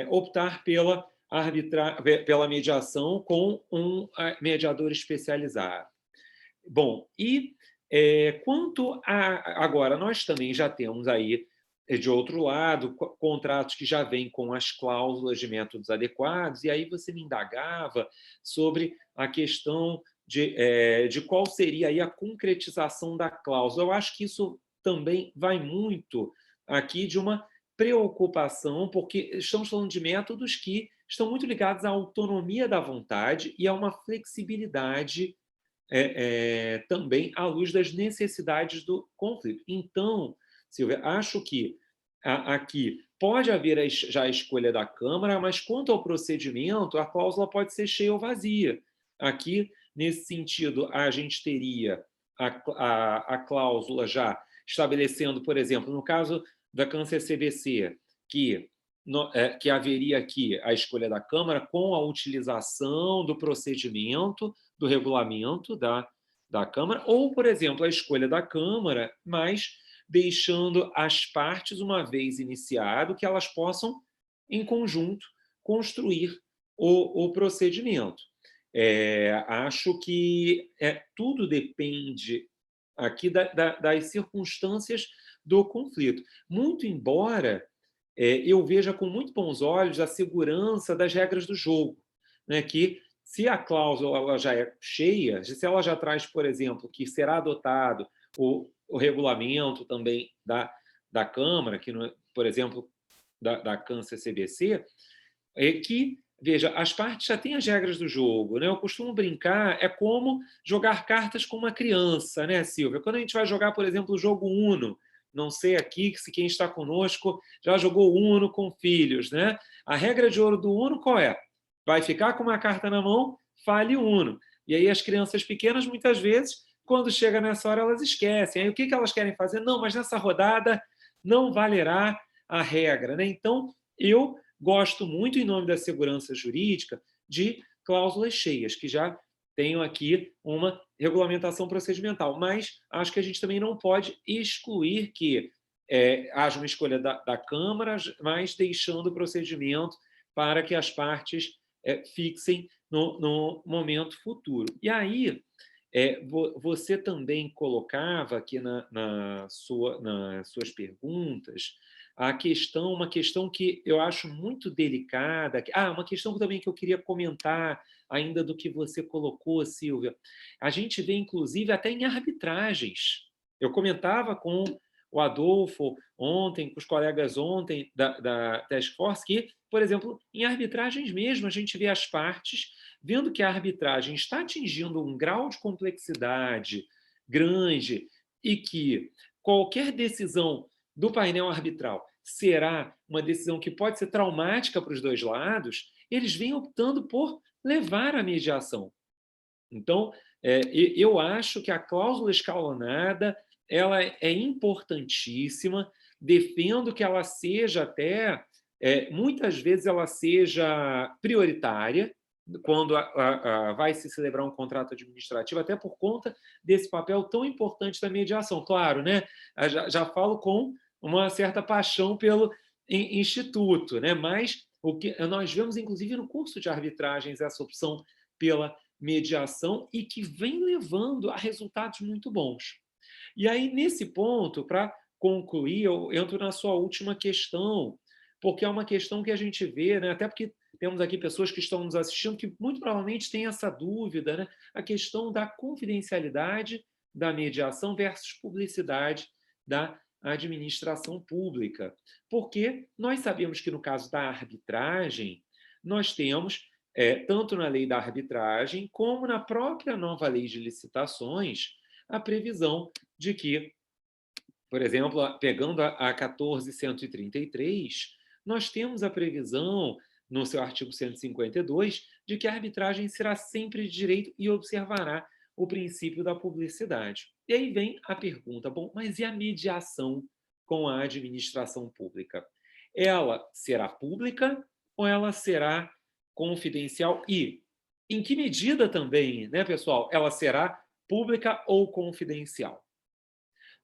optar pela mediação com um mediador especializado? Bom, e quanto a... Agora, nós também já temos aí, de outro lado, contratos que já vêm com as cláusulas de métodos adequados, e aí você me indagava sobre a questão de qual seria aí a concretização da cláusula. Eu acho que isso também vai muito aqui de uma preocupação, porque estamos falando de métodos que estão muito ligados à autonomia da vontade e a uma flexibilidade também à luz das necessidades do conflito. Então, Silvia, acho que aqui pode haver já a escolha da Câmara, mas quanto ao procedimento, a cláusula pode ser cheia ou vazia. Aqui, nesse sentido, a gente teria a cláusula já estabelecendo, por exemplo, no caso da CAN-CCBC, que haveria aqui a escolha da Câmara com a utilização do procedimento, do regulamento da Câmara, ou, por exemplo, a escolha da Câmara, mas deixando as partes, uma vez iniciado, que elas possam, em conjunto, construir o procedimento. Acho que tudo depende aqui das circunstâncias do conflito. Muito embora eu veja com muito bons olhos a segurança das regras do jogo, né, que se a cláusula ela já é cheia, se ela já traz, por exemplo, que será adotado o regulamento também da Câmara, que, por exemplo, da CAN-CCBC, que, veja, as partes já têm as regras do jogo, né? Eu costumo brincar, é como jogar cartas com uma criança, né, Silvia? Quando a gente vai jogar, por exemplo, o jogo Uno, não sei aqui se quem está conosco já jogou Uno com filhos, né? A regra de ouro do Uno qual é? Vai ficar com uma carta na mão, fale Uno. E aí as crianças pequenas, muitas vezes, quando chega nessa hora elas esquecem. Aí o que elas querem fazer? Não, mas nessa rodada não valerá a regra, né? Então, eu gosto muito, em nome da segurança jurídica, de cláusulas cheias, que já tenho aqui uma regulamentação procedimental, mas acho que a gente também não pode excluir que haja uma escolha da Câmara, mas deixando o procedimento para que as partes fixem no momento futuro. E aí, você também colocava aqui nas suas perguntas uma questão que eu acho muito delicada. Uma questão também que eu queria comentar ainda do que você colocou, Silvia. A gente vê, inclusive, até em arbitragens. Eu comentava com o Adolfo ontem, com os colegas ontem da Task Force, que, por exemplo, em arbitragens mesmo, a gente vê as partes vendo que a arbitragem está atingindo um grau de complexidade grande e que qualquer decisão do painel arbitral será uma decisão que pode ser traumática para os dois lados, eles vêm optando por levar à mediação. Então, eu acho que a cláusula escalonada ela é importantíssima, defendo que ela seja até, muitas vezes, ela seja prioritária, quando vai se celebrar um contrato administrativo, até por conta desse papel tão importante da mediação. Claro, né? Já falo com uma certa paixão pelo instituto, né? Mas o que nós vemos, inclusive, no curso de arbitragens, essa opção pela mediação e que vem levando a resultados muito bons. E aí, nesse ponto, para concluir, eu entro na sua última questão, porque é uma questão que a gente vê, né? Até porque temos aqui pessoas que estão nos assistindo que muito provavelmente têm essa dúvida, né? A questão da confidencialidade da mediação versus publicidade da administração pública. Porque nós sabemos que, no caso da arbitragem, nós temos, tanto na lei da arbitragem, como na própria nova lei de licitações, a previsão de que, por exemplo, pegando a 14.133, nós temos a previsão, no seu artigo 152, de que a arbitragem será sempre de direito e observará o princípio da publicidade. E aí vem a pergunta, bom, mas e a mediação com a administração pública? Ela será pública ou ela será confidencial? E em que medida também, né, pessoal, ela será pública ou confidencial?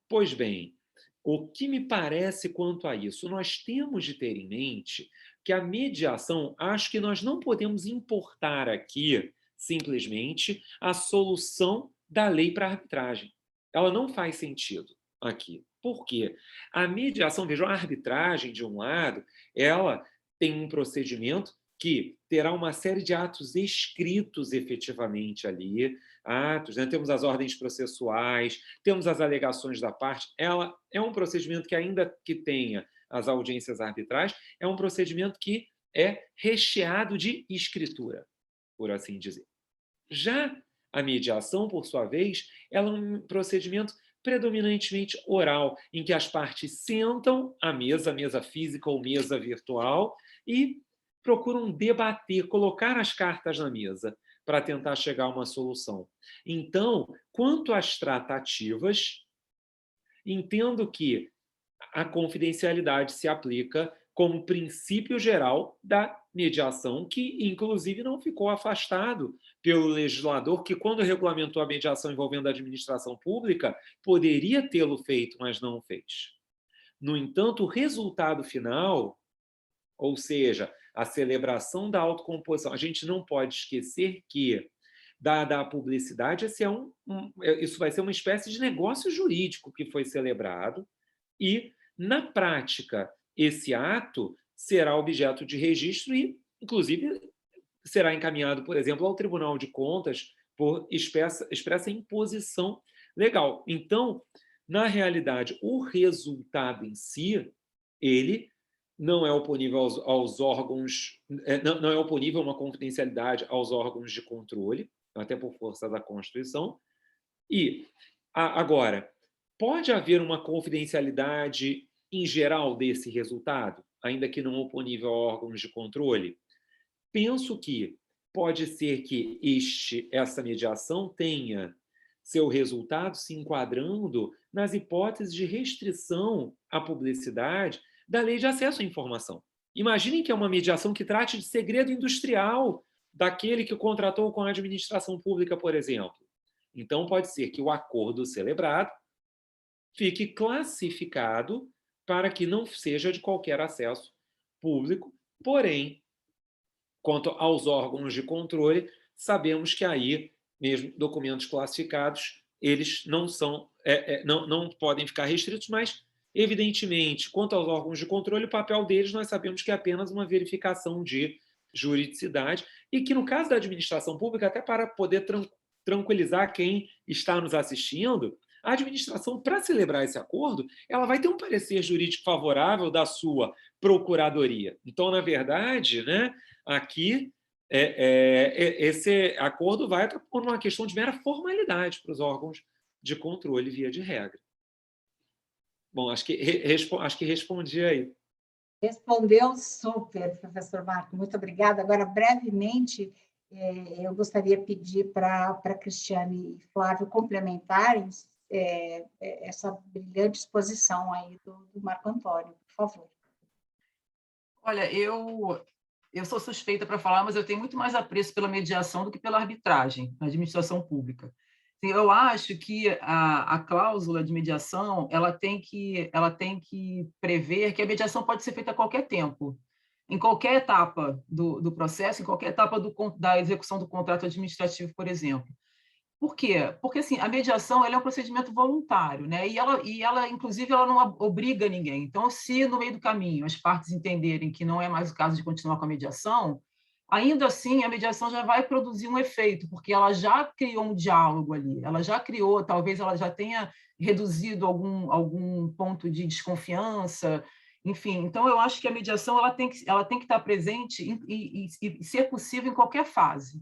Pois bem, o que me parece quanto a isso? Nós temos de ter em mente que a mediação, acho que nós não podemos importar aqui, simplesmente, a solução da lei para a arbitragem. Ela não faz sentido aqui. Por quê? A mediação, vejam, a arbitragem, de um lado, ela tem um procedimento que terá uma série de atos escritos efetivamente ali, atos, né? Temos as ordens processuais, temos as alegações da parte. Ela é um procedimento que, ainda que tenha as audiências arbitrais, é um procedimento que é recheado de escritura, por assim dizer. Já a mediação, por sua vez, ela é um procedimento predominantemente oral, em que as partes sentam à mesa, mesa física ou mesa virtual, e procuram debater, colocar as cartas na mesa para tentar chegar a uma solução. Então, quanto às tratativas, entendo que a confidencialidade se aplica como princípio geral da mediação, que, inclusive, não ficou afastado pelo legislador, que, quando regulamentou a mediação envolvendo a administração pública, poderia tê-lo feito, mas não fez. No entanto, o resultado final, ou seja, a celebração da autocomposição, a gente não pode esquecer que, dada a publicidade, isso vai ser uma espécie de negócio jurídico que foi celebrado e, na prática, esse ato será objeto de registro e, inclusive, será encaminhado, por exemplo, ao Tribunal de Contas por expressa imposição legal. Então, na realidade, o resultado em si, ele não é oponível aos órgãos, não é oponível a uma confidencialidade aos órgãos de controle, até por força da Constituição. E, agora, pode haver uma confidencialidade em geral desse resultado, ainda que não oponível a órgãos de controle? Penso que pode ser que essa mediação tenha seu resultado se enquadrando nas hipóteses de restrição à publicidade da Lei de Acesso à Informação. Imaginem que é uma mediação que trate de segredo industrial daquele que contratou com a administração pública, por exemplo. Então, pode ser que o acordo celebrado fique classificado para que não seja de qualquer acesso público, porém, quanto aos órgãos de controle, sabemos que aí, mesmo documentos classificados, eles não podem ficar restritos, mas, evidentemente, quanto aos órgãos de controle, o papel deles nós sabemos que é apenas uma verificação de juridicidade e que, no caso da administração pública, até para poder tranquilizar quem está nos assistindo, a administração, para celebrar esse acordo, ela vai ter um parecer jurídico favorável da sua procuradoria. Então, na verdade, né, aqui, esse acordo vai por uma questão de mera formalidade para os órgãos de controle, via de regra. Bom, acho que respondi aí. Respondeu super, professor Marco, muito obrigada. Agora, brevemente, eu gostaria de pedir para Cristiane e Flávio complementarem essa brilhante exposição aí do Marco Antônio, por favor. Olha, eu sou suspeita para falar, mas eu tenho muito mais apreço pela mediação do que pela arbitragem na administração pública. Eu acho que a cláusula de mediação ela tem que prever que a mediação pode ser feita a qualquer tempo, em qualquer etapa do processo, em qualquer etapa da execução do contrato administrativo, por exemplo. Por quê? Porque assim, a mediação ela é um procedimento voluntário, né? E ela, inclusive, ela não obriga ninguém. Então, se no meio do caminho as partes entenderem que não é mais o caso de continuar com a mediação, ainda assim a mediação já vai produzir um efeito, porque ela já criou um diálogo ali, ela já criou, talvez ela já tenha reduzido algum ponto de desconfiança, enfim. Então, eu acho que a mediação ela tem que estar presente e ser possível em qualquer fase.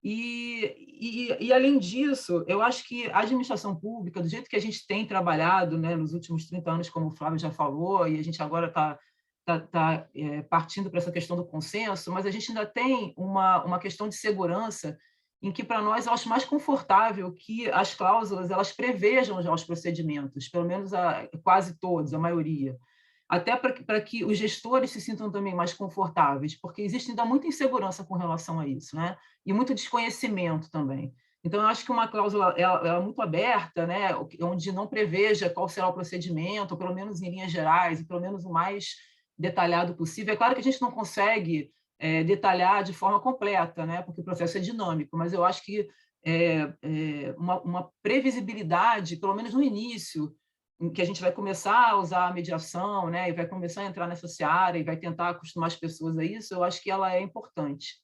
E, além disso, eu acho que a administração pública, do jeito que a gente tem trabalhado, né, nos últimos 30 anos, como o Flávio já falou, e a gente agora está partindo para essa questão do consenso, mas a gente ainda tem uma questão de segurança em que, para nós, eu acho mais confortável que as cláusulas elas prevejam já os procedimentos, pelo menos quase todos, a maioria. Até para que os gestores se sintam também mais confortáveis, porque existe ainda muita insegurança com relação a isso, né? E muito desconhecimento também. Então, eu acho que uma cláusula ela é muito aberta, né? Onde não preveja qual será o procedimento, ou pelo menos em linhas gerais, e pelo menos o mais detalhado possível. É claro que a gente não consegue detalhar de forma completa, né? Porque o processo é dinâmico, mas eu acho que uma previsibilidade, pelo menos no início, em que a gente vai começar a usar a mediação, né, e vai começar a entrar nessa seara e vai tentar acostumar as pessoas a isso, eu acho que ela é importante.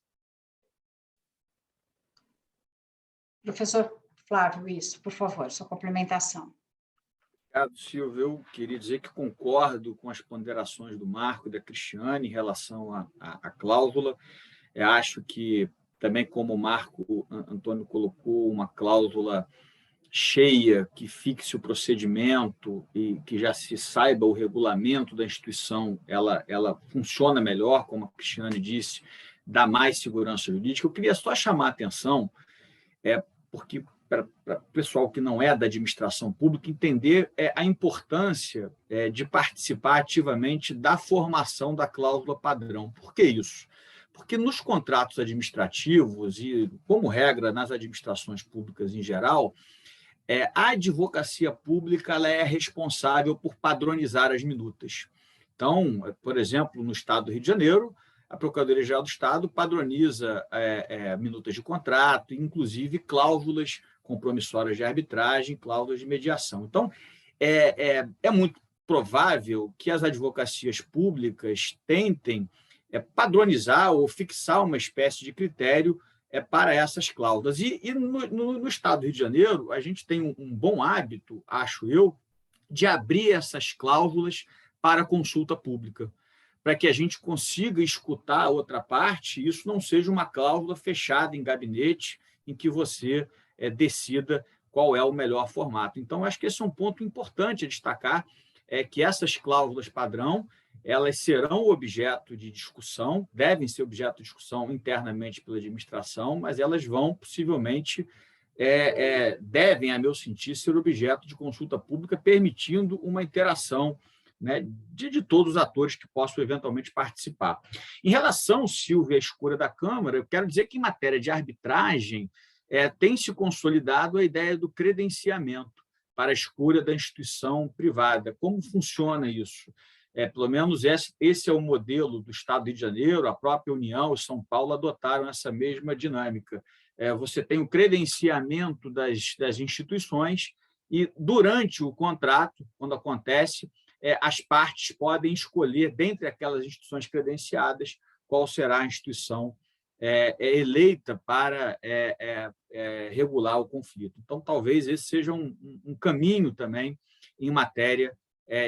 Professor Flávio, isso, por favor, sua complementação. Obrigado, Silvio. Eu queria dizer que concordo com as ponderações do Marco e da Cristiane em relação à cláusula. Eu acho que, também como o Marco Antônio colocou, uma cláusula cheia, que fixe o procedimento e que já se saiba o regulamento da instituição, ela funciona melhor, como a Cristiane disse, dá mais segurança jurídica. Eu queria só chamar a atenção, porque para o pessoal que não é da administração pública entender a importância de participar ativamente da formação da cláusula padrão. Por que isso? Porque nos contratos administrativos e, como regra, nas administrações públicas em geral, a advocacia pública ela é responsável por padronizar as minutas. Então, por exemplo, no Estado do Rio de Janeiro, a Procuradoria-Geral do Estado padroniza minutas de contrato, inclusive cláusulas compromissórias de arbitragem, cláusulas de mediação. Então, é muito provável que as advocacias públicas tentem padronizar ou fixar uma espécie de critério para essas cláusulas. E no Estado do Rio de Janeiro, a gente tem um bom hábito, acho eu, de abrir essas cláusulas para consulta pública, para que a gente consiga escutar a outra parte e isso não seja uma cláusula fechada em gabinete em que você decida qual é o melhor formato. Então, acho que esse é um ponto importante a destacar, que essas cláusulas padrão elas serão objeto de discussão, devem ser objeto de discussão internamente pela administração, mas elas vão, possivelmente, devem, a meu sentir, ser objeto de consulta pública, permitindo uma interação, né, de todos os atores que possam eventualmente participar. Em relação, Silvia, à escolha da Câmara, eu quero dizer que, em matéria de arbitragem, tem se consolidado a ideia do credenciamento para a escolha da instituição privada. Como funciona isso? Pelo menos esse é o modelo do Estado do Rio de Janeiro, a própria União e São Paulo adotaram essa mesma dinâmica. Você tem o credenciamento das instituições e, durante o contrato, quando acontece, as partes podem escolher, dentre aquelas instituições credenciadas, qual será a instituição eleita para regular o conflito. Então, talvez esse seja um caminho também em matéria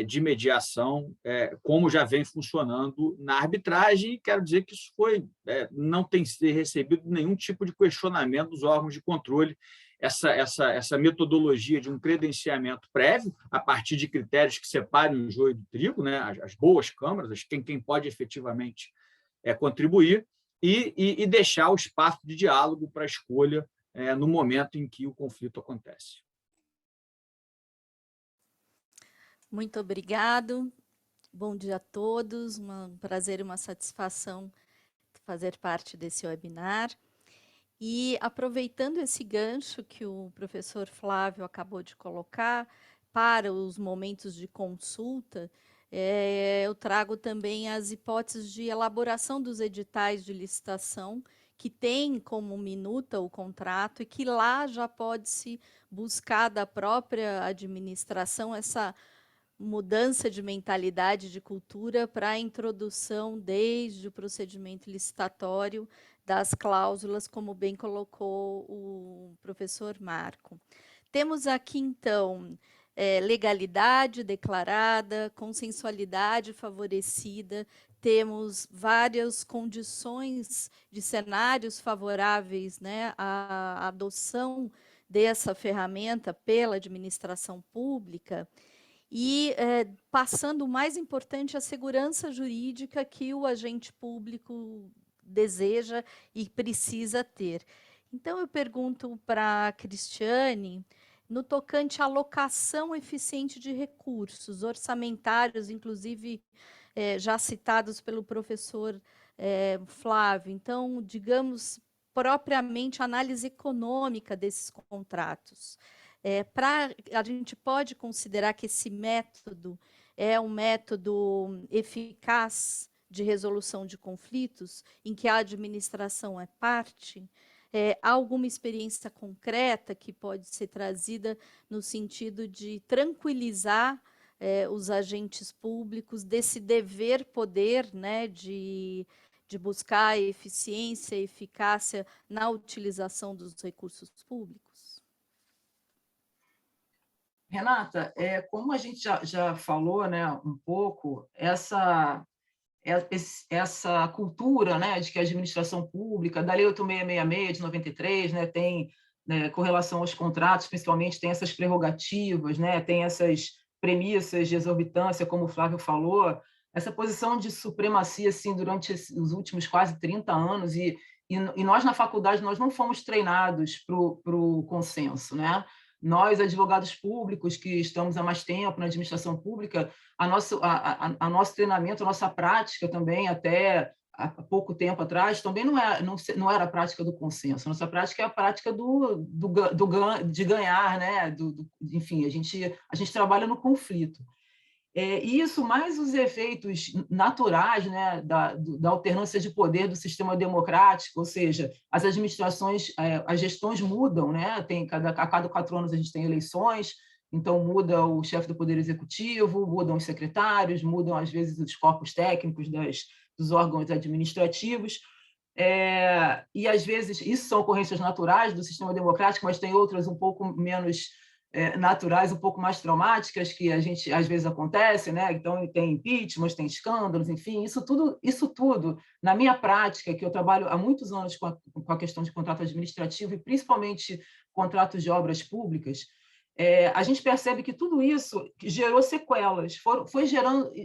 de mediação, como já vem funcionando na arbitragem, e quero dizer que isso não tem recebido nenhum tipo de questionamento dos órgãos de controle, essa metodologia de um credenciamento prévio, a partir de critérios que separem o joio do trigo, né, as boas câmaras, quem pode efetivamente contribuir, e deixar o espaço de diálogo para a escolha no momento em que o conflito acontece. Muito obrigado. Bom dia a todos. Um prazer e uma satisfação fazer parte desse webinar. E aproveitando esse gancho que o professor Flávio acabou de colocar para os momentos de consulta, eu trago também as hipóteses de elaboração dos editais de licitação, que tem como minuta o contrato e que lá já pode-se buscar da própria administração essa mudança de mentalidade, de cultura, para a introdução desde o procedimento licitatório das cláusulas, como bem colocou o professor Marco. Temos aqui, então, legalidade declarada, consensualidade favorecida, temos várias condições de cenários favoráveis, né, à adoção dessa ferramenta pela administração pública, e passando o mais importante, a segurança jurídica que o agente público deseja e precisa ter. Então, eu pergunto para a Cristiane, no tocante à alocação eficiente de recursos orçamentários, inclusive já citados pelo professor Flávio. Então, digamos, propriamente, análise econômica desses contratos. A gente pode considerar que esse método é um método eficaz de resolução de conflitos, em que a administração é parte? Há alguma experiência concreta que pode ser trazida no sentido de tranquilizar os agentes públicos desse dever-poder, né, de buscar eficiência e eficácia na utilização dos recursos públicos? Renata, como a gente já falou, né, um pouco, essa cultura, né, de que a administração pública, da Lei 8666 de 93, né, tem, né, com relação aos contratos, principalmente, tem essas prerrogativas, né, tem essas premissas de exorbitância, como o Flávio falou, essa posição de supremacia assim, durante os últimos quase 30 anos, e nós, na faculdade, nós não fomos treinados para o consenso, né? Nós, advogados públicos, que estamos há mais tempo na administração pública, nosso treinamento, a nossa prática também, até há pouco tempo atrás, também não era a prática do consenso. A nossa prática é a prática de ganhar, né? Enfim, a gente trabalha no conflito. E isso, mais os efeitos naturais, né, da alternância de poder do sistema democrático, ou seja, as administrações, as gestões mudam, né? A cada 4 anos a gente tem eleições, então muda o chefe do Poder Executivo, mudam os secretários, mudam, às vezes, os corpos técnicos dos órgãos administrativos, e, às vezes, isso são ocorrências naturais do sistema democrático, mas tem outras um pouco menos naturais, um pouco mais traumáticas, que a gente às vezes acontece, né? Então tem impeachment, tem escândalos, enfim, isso tudo, na minha prática, que eu trabalho há muitos anos com a questão de contrato administrativo e principalmente contratos de obras públicas, a gente percebe que tudo isso gerou sequelas,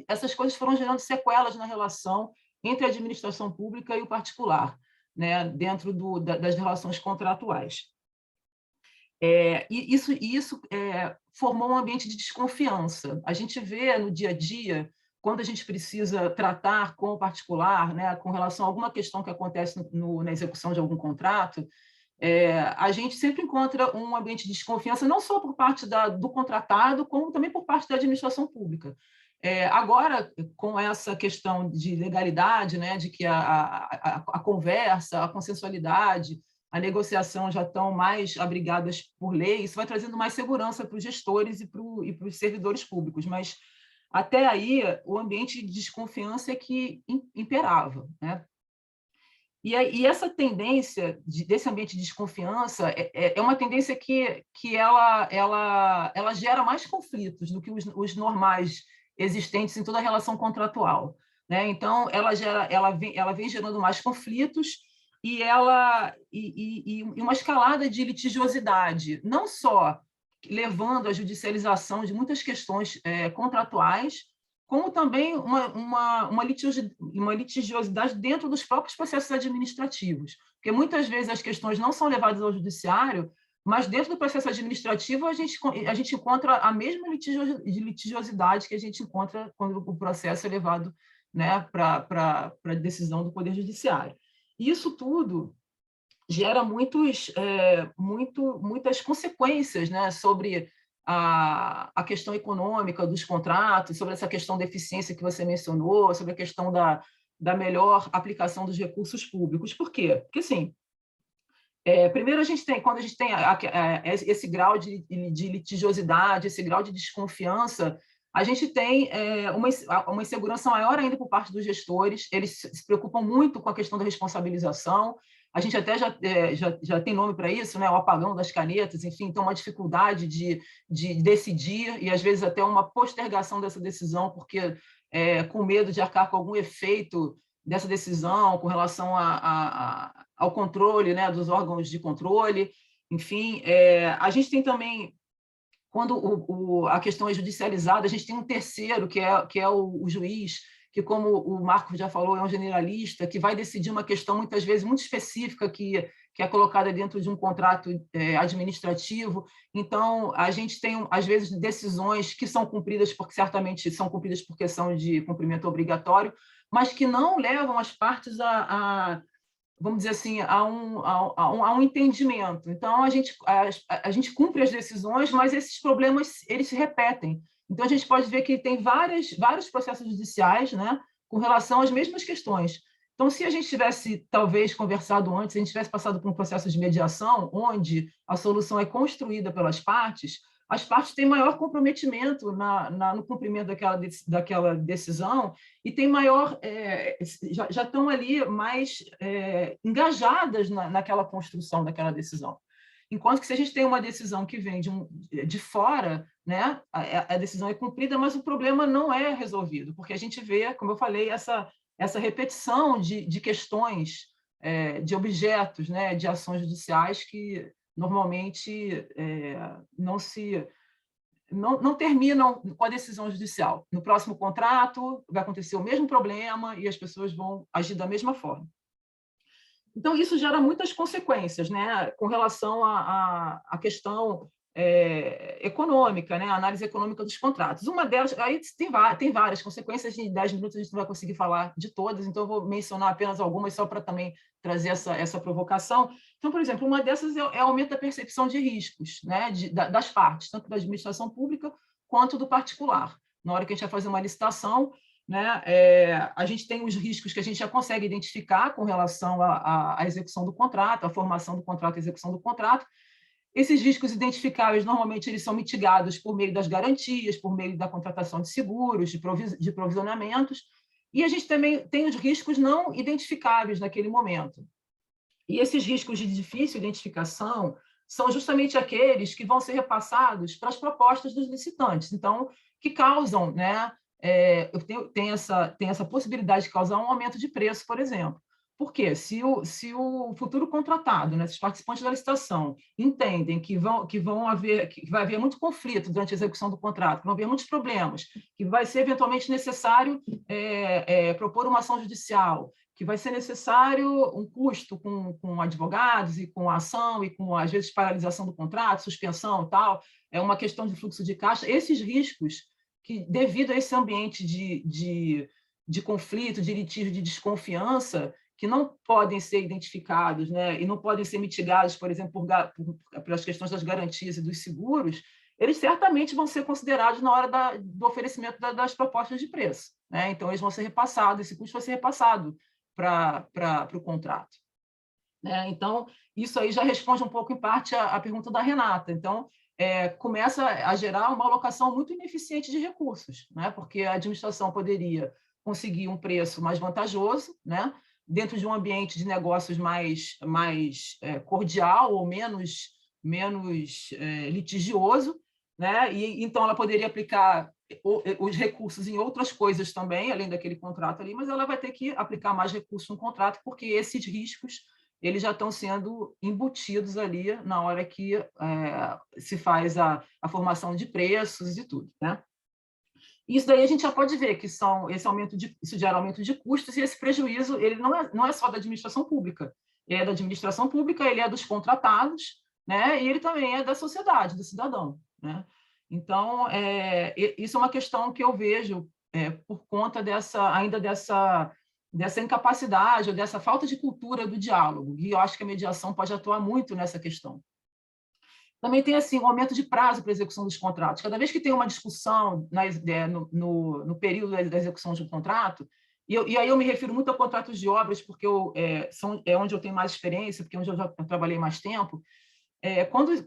essas coisas foram gerando sequelas na relação entre a administração pública e o particular, né? Dentro das relações contratuais. E isso formou um ambiente de desconfiança. A gente vê no dia a dia, quando a gente precisa tratar com o particular, né, com relação a alguma questão que acontece na execução de algum contrato, a gente sempre encontra um ambiente de desconfiança, não só por parte do contratado, como também por parte da administração pública. Agora, com essa questão de legalidade, né, de que a conversa, a consensualidade, a negociação já estão mais abrigadas por lei, isso vai trazendo mais segurança para os gestores e para os servidores públicos, mas até aí o ambiente de desconfiança é que imperava, né? E essa tendência desse ambiente de desconfiança é uma tendência que ela gera mais conflitos do que os normais existentes em toda a relação contratual, né? Então, ela vem gerando mais conflitos e uma escalada de litigiosidade, não só levando à judicialização de muitas questões contratuais, como também uma litigiosidade dentro dos próprios processos administrativos, porque muitas vezes as questões não são levadas ao judiciário, mas dentro do processo administrativo a gente encontra a mesma litigiosidade que a gente encontra quando o processo é levado, né, para a decisão do Poder Judiciário. E isso tudo gera muitas consequências, né, sobre a questão econômica dos contratos, sobre essa questão da eficiência que você mencionou, sobre a questão da melhor aplicação dos recursos públicos. Por quê? Porque, assim, primeiro, quando a gente tem esse grau de litigiosidade, esse grau de desconfiança, a gente tem uma insegurança maior ainda por parte dos gestores, eles se preocupam muito com a questão da responsabilização, a gente até já tem nome para isso, né? O apagão das canetas, enfim, então uma dificuldade de decidir e, às vezes, até uma postergação dessa decisão, porque com medo de arcar com algum efeito dessa decisão com relação ao controle, né, dos órgãos de controle. Enfim, a gente tem também, quando a questão é judicializada, a gente tem um terceiro, que é o juiz, que, como o Marco já falou, é um generalista, que vai decidir uma questão, muitas vezes, muito específica, que é colocada dentro de um contrato administrativo. Então, a gente tem, às vezes, decisões que são cumpridas, porque certamente são cumpridas por questão de cumprimento obrigatório, mas que não levam as partes vamos dizer assim, a um entendimento. Então, a gente cumpre as decisões, mas esses problemas eles se repetem. Então, a gente pode ver que tem vários processos judiciais, né, com relação às mesmas questões. Então, se a gente tivesse, talvez, conversado antes, se a gente tivesse passado por um processo de mediação, onde a solução é construída pelas partes, as partes têm maior comprometimento no cumprimento daquela decisão e têm maior, já estão ali mais engajadas naquela construção daquela decisão. Enquanto que, se a gente tem uma decisão que vem de fora, né, a decisão é cumprida, mas o problema não é resolvido, porque a gente vê, como eu falei, essa repetição de questões, de objetos, né, de ações judiciais que normalmente não terminam com a decisão judicial. No próximo contrato vai acontecer o mesmo problema e as pessoas vão agir da mesma forma. Então, isso gera muitas consequências, né, com relação à questão econômica, né, a análise econômica dos contratos. Uma delas, aí tem várias consequências, em 10 minutos a gente não vai conseguir falar de todas, então eu vou mencionar apenas algumas, só para também trazer essa provocação. Então, por exemplo, uma dessas é o aumento da percepção de riscos, né, das partes, tanto da administração pública quanto do particular. Na hora que a gente vai fazer uma licitação, né, a gente tem os riscos que a gente já consegue identificar com relação à execução do contrato, à formação do contrato, à execução do contrato. Esses riscos identificáveis, normalmente, eles são mitigados por meio das garantias, por meio da contratação de seguros, de provisionamentos, e a gente também tem os riscos não identificáveis naquele momento. E esses riscos de difícil identificação são justamente aqueles que vão ser repassados para as propostas dos licitantes, então, que causam, né, tem essa possibilidade de causar um aumento de preço, por exemplo. Por quê? Se o futuro contratado, né, se os participantes da licitação entendem que vai haver muito conflito durante a execução do contrato, que vão haver muitos problemas, que vai ser eventualmente necessário propor uma ação judicial, que vai ser necessário um custo com advogados e com a ação e com, às vezes, paralisação do contrato, suspensão e tal, é uma questão de fluxo de caixa, esses riscos que, devido a esse ambiente de conflito, de litígio, de desconfiança, que não podem ser identificados, né, e não podem ser mitigados, por exemplo, pelas questões das garantias e dos seguros, eles certamente vão ser considerados na hora do oferecimento das propostas de preço, né? Então, eles vão ser repassados, esse custo vai ser repassado para o contrato, né? Então, isso aí já responde um pouco, em parte, a pergunta da Renata. Então, começa a gerar uma alocação muito ineficiente de recursos, né? Porque a administração poderia conseguir um preço mais vantajoso, né, dentro de um ambiente de negócios mais cordial ou menos litigioso, né? E então ela poderia aplicar os recursos em outras coisas também, além daquele contrato ali, mas ela vai ter que aplicar mais recursos no contrato, porque esses riscos eles já estão sendo embutidos ali na hora que se faz a formação de preços e tudo, né? Isso daí a gente já pode ver que isso gera aumento de custos, e esse prejuízo ele não é só da administração pública, ele é da administração pública, ele é dos contratados, né? E ele também é da sociedade, do cidadão, né? Então, isso é uma questão que eu vejo por conta dessa incapacidade ou dessa falta de cultura do diálogo, e eu acho que a mediação pode atuar muito nessa questão. Também tem assim, um aumento de prazo para a execução dos contratos. Cada vez que tem uma discussão no período da execução de um contrato, e aí eu me refiro muito a contratos de obras, porque é onde eu tenho mais experiência, porque é onde eu já trabalhei mais tempo,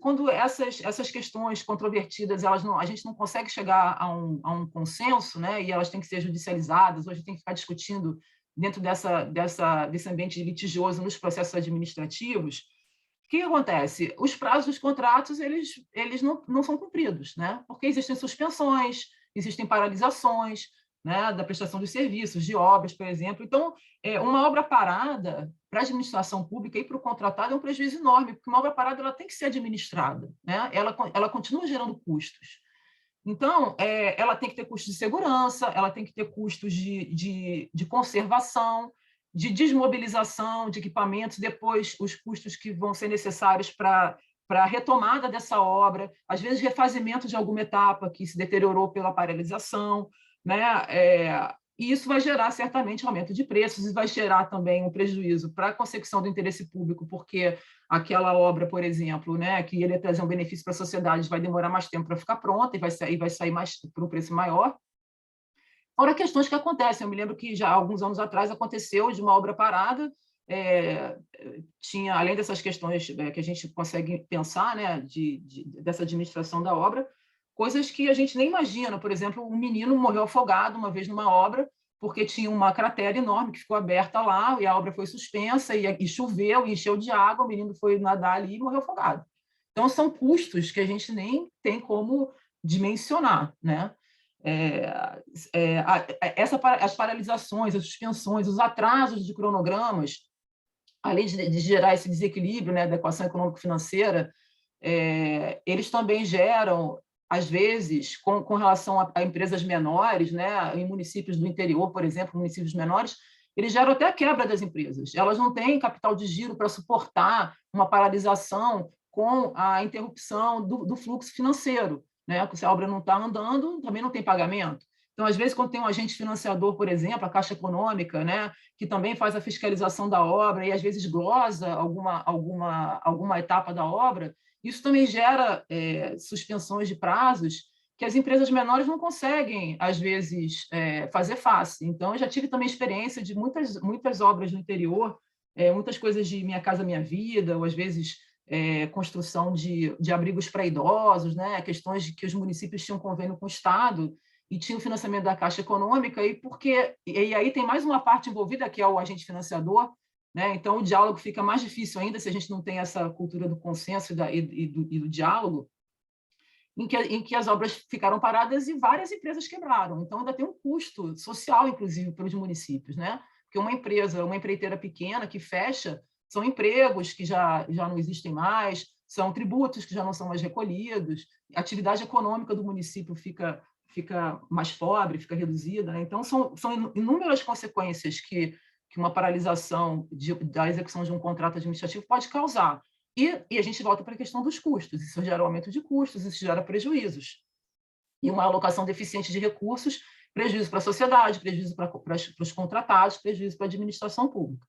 quando essas questões controvertidas, a gente não consegue chegar a um consenso, né, e elas têm que ser judicializadas, ou a gente tem que ficar discutindo dentro desse ambiente litigioso nos processos administrativos. O que acontece? Os prazos dos contratos eles não são cumpridos, né? Porque existem suspensões, existem paralisações, né, da prestação de serviços, de obras, por exemplo. Então, uma obra parada para a administração pública e para o contratado é um prejuízo enorme, porque uma obra parada ela tem que ser administrada, né? Ela continua gerando custos. Então, ela tem que ter custos de segurança, ela tem que ter custos de conservação, de desmobilização de equipamentos, depois os custos que vão ser necessários para a retomada dessa obra, às vezes refazimento de alguma etapa que se deteriorou pela paralisação, né? E isso vai gerar certamente aumento de preços e vai gerar também um prejuízo para a consecução do interesse público, porque aquela obra, por exemplo, né, que ia trazer um benefício para a sociedade, vai demorar mais tempo para ficar pronta e vai sair mais por um preço maior. Fora questões que acontecem, eu me lembro que já há alguns anos atrás aconteceu de uma obra parada, tinha, além dessas questões que a gente consegue pensar, né, dessa administração da obra, coisas que a gente nem imagina. Por exemplo, um menino morreu afogado uma vez numa obra, porque tinha uma cratera enorme que ficou aberta lá, e a obra foi suspensa, e choveu, e encheu de água, o menino foi nadar ali e morreu afogado. Então, são custos que a gente nem tem como dimensionar, né? As paralisações, as suspensões, os atrasos de cronogramas, além de gerar esse desequilíbrio, né, da equação econômico-financeira, eles também geram, às vezes, com relação a empresas menores, né, em municípios do interior, por exemplo, municípios menores, eles geram até a quebra das empresas. Elas não têm capital de giro para suportar uma paralisação com a interrupção do fluxo financeiro, né? Se a obra não está andando, também não tem pagamento. Então, às vezes, quando tem um agente financiador, por exemplo, a Caixa Econômica, né, que também faz a fiscalização da obra e, às vezes, glosa alguma etapa da obra, isso também gera suspensões de prazos que as empresas menores não conseguem, às vezes, fazer face. Então, eu já tive também experiência de muitas obras no interior, muitas coisas de Minha Casa Minha Vida, ou, às vezes, construção de abrigos para idosos, né? Questões de que os municípios tinham convênio com o Estado e tinham financiamento da Caixa Econômica, e aí tem mais uma parte envolvida, que é o agente financiador, né? Então, o diálogo fica mais difícil ainda se a gente não tem essa cultura do consenso e do diálogo, em que as obras ficaram paradas e várias empresas quebraram. Então, ainda tem um custo social, inclusive, para os municípios, né? Porque uma empreiteira pequena que fecha, são empregos que já não existem mais, são tributos que já não são mais recolhidos, a atividade econômica do município fica mais pobre, fica reduzida, né? Então, são inúmeras consequências que uma paralisação da execução de um contrato administrativo pode causar. E a gente volta para a questão dos custos. Isso gera aumento de custos, isso gera prejuízos. E uma alocação deficiente de recursos, prejuízo para a sociedade, prejuízo para os contratados, prejuízo para a administração pública.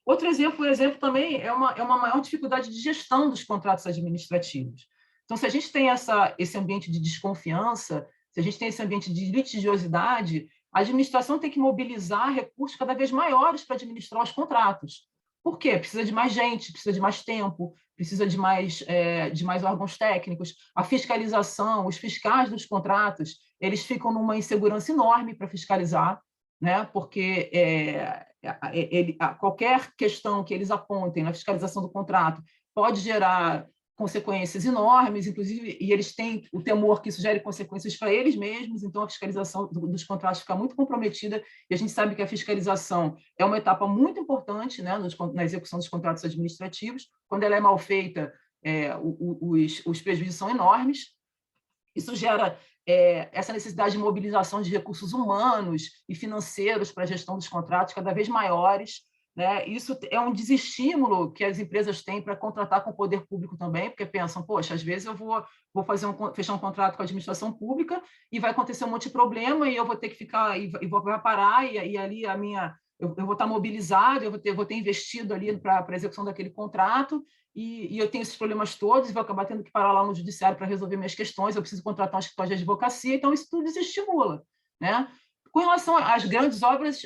Outro exemplo, por exemplo, também é uma maior dificuldade de gestão dos contratos administrativos. Então, se a gente tem esse ambiente de desconfiança, se a gente tem esse ambiente de litigiosidade, a administração tem que mobilizar recursos cada vez maiores para administrar os contratos. Por quê? Precisa de mais gente, precisa de mais tempo, precisa de mais órgãos técnicos. A fiscalização, os fiscais dos contratos, eles ficam numa insegurança enorme para fiscalizar, né? Porque qualquer questão que eles apontem na fiscalização do contrato pode gerar consequências enormes, inclusive, e eles têm o temor que isso gere consequências para eles mesmos, então a fiscalização dos contratos fica muito comprometida, e a gente sabe que a fiscalização é uma etapa muito importante, né, na execução dos contratos administrativos. Quando ela é mal feita, os prejuízos são enormes. Isso gera essa necessidade de mobilização de recursos humanos e financeiros para a gestão dos contratos cada vez maiores, né? Isso é um desestímulo que as empresas têm para contratar com o poder público também, porque pensam, poxa, às vezes eu vou fechar um contrato com a administração pública e vai acontecer um monte de problema e eu vou ter que ficar, e vai parar, e ali eu vou estar mobilizado, eu vou ter investido ali para a execução daquele contrato, e eu tenho esses problemas todos, e vou acabar tendo que parar lá no judiciário para resolver minhas questões, eu preciso contratar um escritório de advocacia, então isso tudo desestimula, né? Com relação às grandes obras,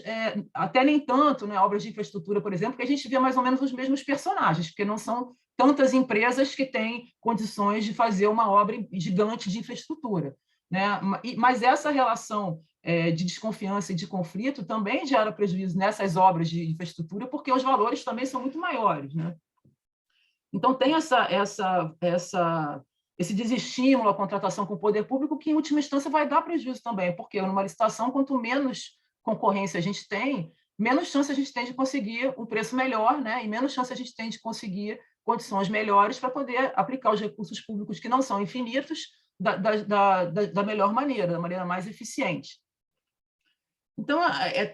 até nem tanto, né? Obras de infraestrutura, por exemplo, que a gente vê mais ou menos os mesmos personagens, porque não são tantas empresas que têm condições de fazer uma obra gigante de infraestrutura, né? Mas essa relação de desconfiança e de conflito também gera prejuízo nessas obras de infraestrutura, porque os valores também são muito maiores, né? Então, tem esse desestímulo à contratação com o poder público, que, em última instância, vai dar prejuízo também, porque numa licitação, quanto menos concorrência a gente tem, menos chance a gente tem de conseguir um preço melhor, né? E menos chance a gente tem de conseguir condições melhores para poder aplicar os recursos públicos, que não são infinitos, da melhor maneira, da maneira mais eficiente. Então,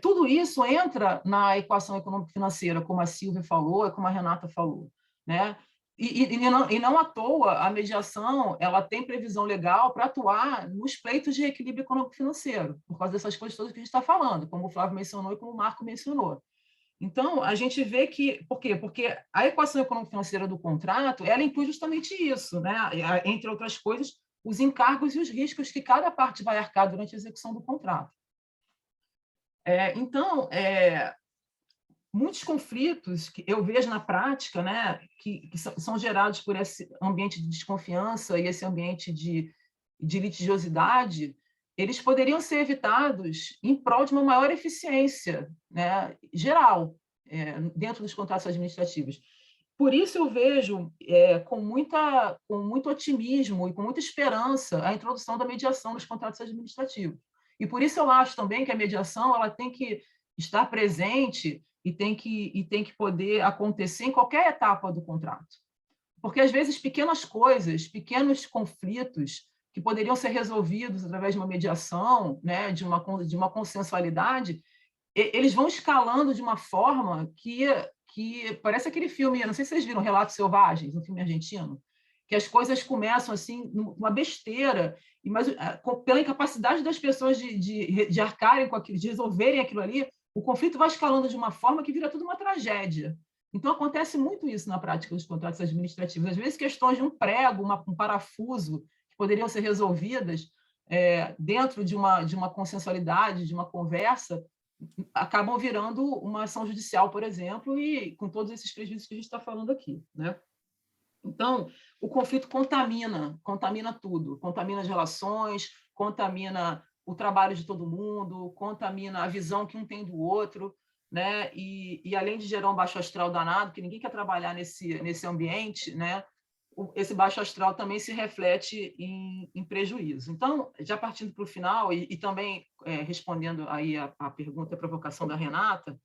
tudo isso entra na equação econômico-financeira, como a Silvia falou e como a Renata falou, né? E não à toa, a mediação ela tem previsão legal para atuar nos pleitos de equilíbrio econômico-financeiro, por causa dessas coisas todas que a gente está falando, como o Flávio mencionou e como o Marco mencionou. Então, a gente vê que... Por quê? Porque a equação econômico-financeira do contrato, ela inclui justamente isso, né? Entre outras coisas, os encargos e os riscos que cada parte vai arcar durante a execução do contrato. Então, muitos conflitos que eu vejo na prática, né, que são gerados por esse ambiente de desconfiança e esse ambiente de litigiosidade, eles poderiam ser evitados em prol de uma maior eficiência, né, geral, dentro dos contratos administrativos. Por isso eu vejo com muito otimismo e com muita esperança a introdução da mediação nos contratos administrativos. E por isso eu acho também que a mediação ela tem que estar presente e tem que poder acontecer em qualquer etapa do contrato. Porque, às vezes, pequenas coisas, pequenos conflitos que poderiam ser resolvidos através de uma mediação, né, de uma consensualidade, eles vão escalando de uma forma que parece aquele filme, não sei se vocês viram Relatos Selvagens, um filme argentino, que as coisas começam assim, uma besteira, mas pela incapacidade das pessoas de arcarem com aquilo, de resolverem aquilo ali, o conflito vai escalando de uma forma que vira tudo uma tragédia. Então, acontece muito isso na prática dos contratos administrativos. Às vezes, questões de um prego, um parafuso, que poderiam ser resolvidas dentro de uma consensualidade, de uma conversa, acabam virando uma ação judicial, por exemplo, e com todos esses prejuízos que a gente está falando aqui, né? Então, o conflito contamina tudo, contamina as relações, contamina o trabalho de todo mundo, contamina a visão que um tem do outro, né? E além de gerar um baixo astral danado, que ninguém quer trabalhar nesse ambiente, né? Esse baixo astral também se reflete em prejuízo. Então, já partindo para o final, e também respondendo aí a pergunta, a provocação da Renata,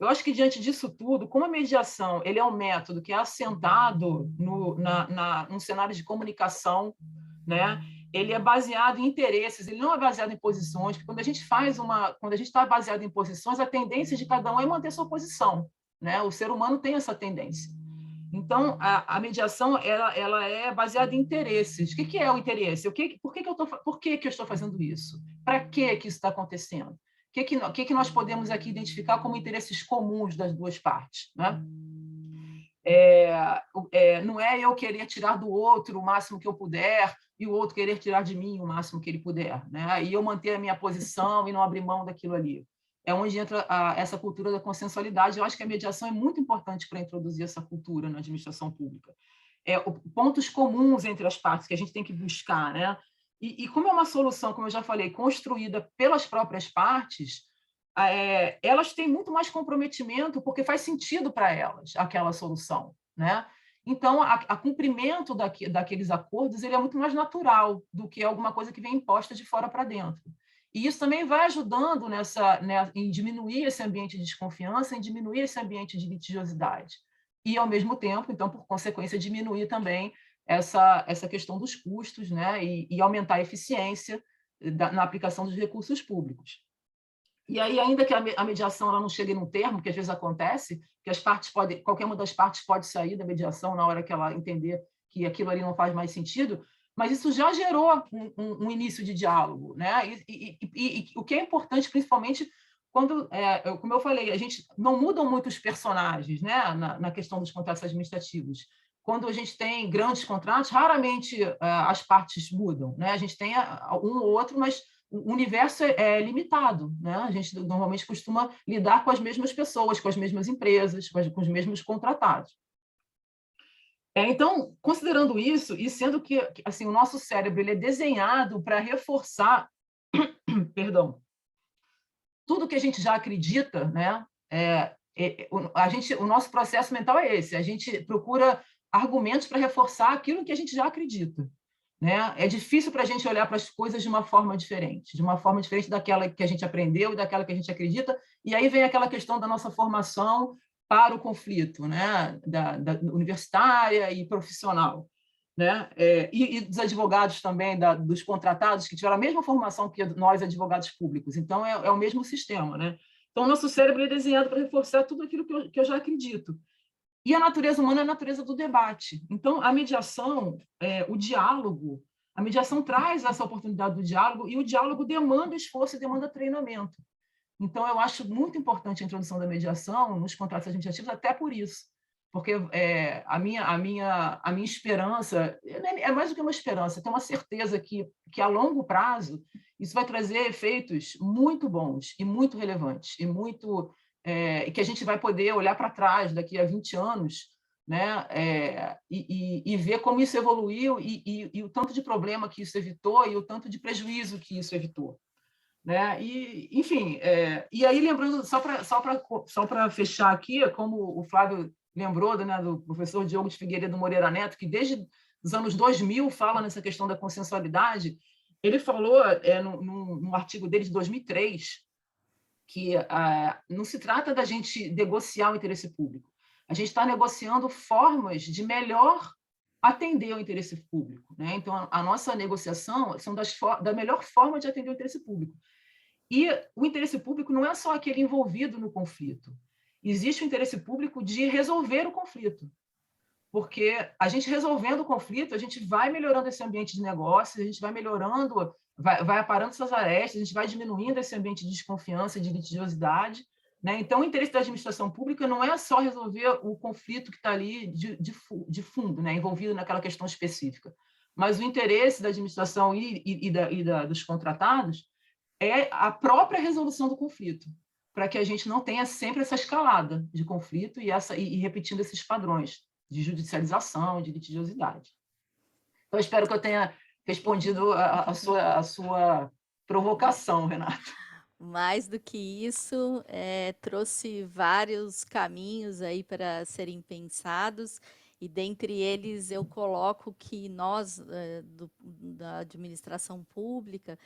Eu acho que, diante disso tudo, como a mediação ele é um método que é assentado num cenário de comunicação, né? Ele é baseado em interesses, ele não é baseado em posições, porque quando a gente está baseado em posições, a tendência de cada um é manter sua posição, né? O ser humano tem essa tendência. Então, a mediação ela é baseada em interesses. O que é o interesse? Por que eu estou fazendo isso? Para que isso está acontecendo? O que nós podemos aqui identificar como interesses comuns das duas partes, né? Não é eu querer tirar do outro o máximo que eu puder e o outro querer tirar de mim o máximo que ele puder, né? E eu manter a minha posição e não abrir mão daquilo ali. É onde entra essa cultura da consensualidade. Eu acho que a mediação é muito importante para introduzir essa cultura na administração pública. Pontos comuns entre as partes que a gente tem que buscar, né? E como é uma solução, como eu já falei, construída pelas próprias partes, elas têm muito mais comprometimento porque faz sentido para elas aquela solução, né? Então, a cumprimento daqueles acordos ele é muito mais natural do que alguma coisa que vem imposta de fora para dentro. E isso também vai ajudando em diminuir esse ambiente de desconfiança, em diminuir esse ambiente de litigiosidade. E, ao mesmo tempo, então, por consequência, diminuir também essa questão dos custos, né? E aumentar a eficiência na aplicação dos recursos públicos. E aí, ainda que a mediação ela não chegue num termo, que às vezes acontece, que qualquer uma das partes pode sair da mediação na hora que ela entender que aquilo ali não faz mais sentido, mas isso já gerou um início de diálogo, né? E o que é importante, principalmente quando, como eu falei, a gente não mudam muito os personagens, né? Na questão dos contratos administrativos. Quando a gente tem grandes contratos, raramente as partes mudam, né? A gente tem um ou outro, mas o universo é limitado, né? A gente normalmente costuma lidar com as mesmas pessoas, com as mesmas empresas, com os mesmos contratados. Então, considerando isso, e sendo que assim, o nosso cérebro ele é desenhado para reforçar, perdão, tudo que a gente já acredita, né? O nosso processo mental é esse, a gente procura argumentos para reforçar aquilo que a gente já acredita. Né? É difícil para a gente olhar para as coisas de uma forma diferente daquela que a gente aprendeu e daquela que a gente acredita, e aí vem aquela questão da nossa formação para o conflito, né? da universitária e profissional. Né? E dos advogados também, dos contratados, que tiveram a mesma formação que nós, advogados públicos. Então, é o mesmo sistema. Né? Então, o nosso cérebro é desenhado para reforçar tudo aquilo que eu já acredito. E a natureza humana é a natureza do debate. Então, a mediação, o diálogo, a mediação traz essa oportunidade do diálogo, e o diálogo demanda esforço e demanda treinamento. Então, eu acho muito importante a introdução da mediação nos contratos administrativos, até por isso. Porque a minha esperança, é mais do que uma esperança, tem uma certeza que a longo prazo isso vai trazer efeitos muito bons e muito relevantes, e que a gente vai poder olhar para trás daqui a 20 anos, né? E ver como isso evoluiu e o tanto de problema que isso evitou e o tanto de prejuízo que isso evitou. Né? Enfim, e aí lembrando, só para fechar aqui, como o Flávio lembrou, né, do professor Diogo de Figueiredo Moreira Neto, que desde os anos 2000 fala nessa questão da consensualidade. Ele falou num artigo dele de 2003 que não se trata da gente negociar o interesse público, a gente está negociando formas de melhor atender ao interesse público. Né? Então, a nossa negociação são da melhor forma de atender o interesse público. E o interesse público não é só aquele envolvido no conflito. Existe o interesse público de resolver o conflito. Porque a gente resolvendo o conflito, a gente vai melhorando esse ambiente de negócios, a gente vai melhorando, vai aparando essas arestas, a gente vai diminuindo esse ambiente de desconfiança, de litigiosidade. Né? Então, o interesse da administração pública não é só resolver o conflito que está ali de fundo, né? Envolvido naquela questão específica. Mas o interesse da administração dos contratados é a própria resolução do conflito, para que a gente não tenha sempre essa escalada de conflito e repetindo esses padrões de judicialização, de litigiosidade. Então, espero que eu tenha respondido a sua provocação, Renata. Mais do que isso, trouxe vários caminhos aí para serem pensados, e dentre eles eu coloco que nós, da administração pública,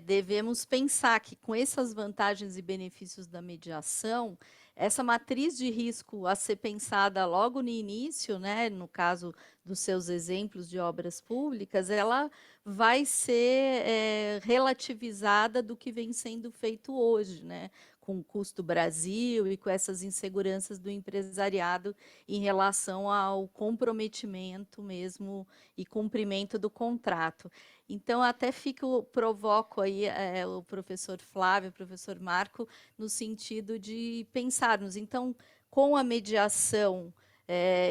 devemos pensar que com essas vantagens e benefícios da mediação, essa matriz de risco a ser pensada logo no início, né, no caso dos seus exemplos de obras públicas, ela vai ser relativizada do que vem sendo feito hoje, né, com o custo Brasil e com essas inseguranças do empresariado em relação ao comprometimento mesmo e cumprimento do contrato. Então, até provoco aí o professor Flávio, o professor Marco, no sentido de pensarmos, então, com a mediação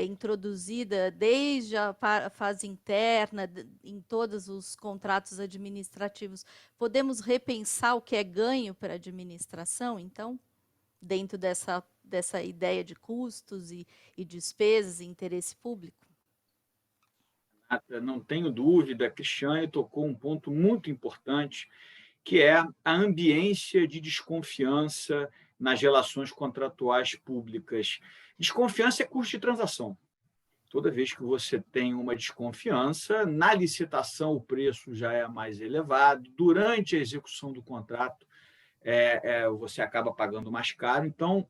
introduzida desde a fase interna, em todos os contratos administrativos, podemos repensar o que é ganho para a administração, então, dentro dessa ideia de custos e despesas e interesse público? Não tenho dúvida, a Cristiane tocou um ponto muito importante, que é a ambiência de desconfiança nas relações contratuais públicas. Desconfiança é custo de transação. Toda vez que você tem uma desconfiança, na licitação o preço já é mais elevado, durante a execução do contrato você acaba pagando mais caro. Então,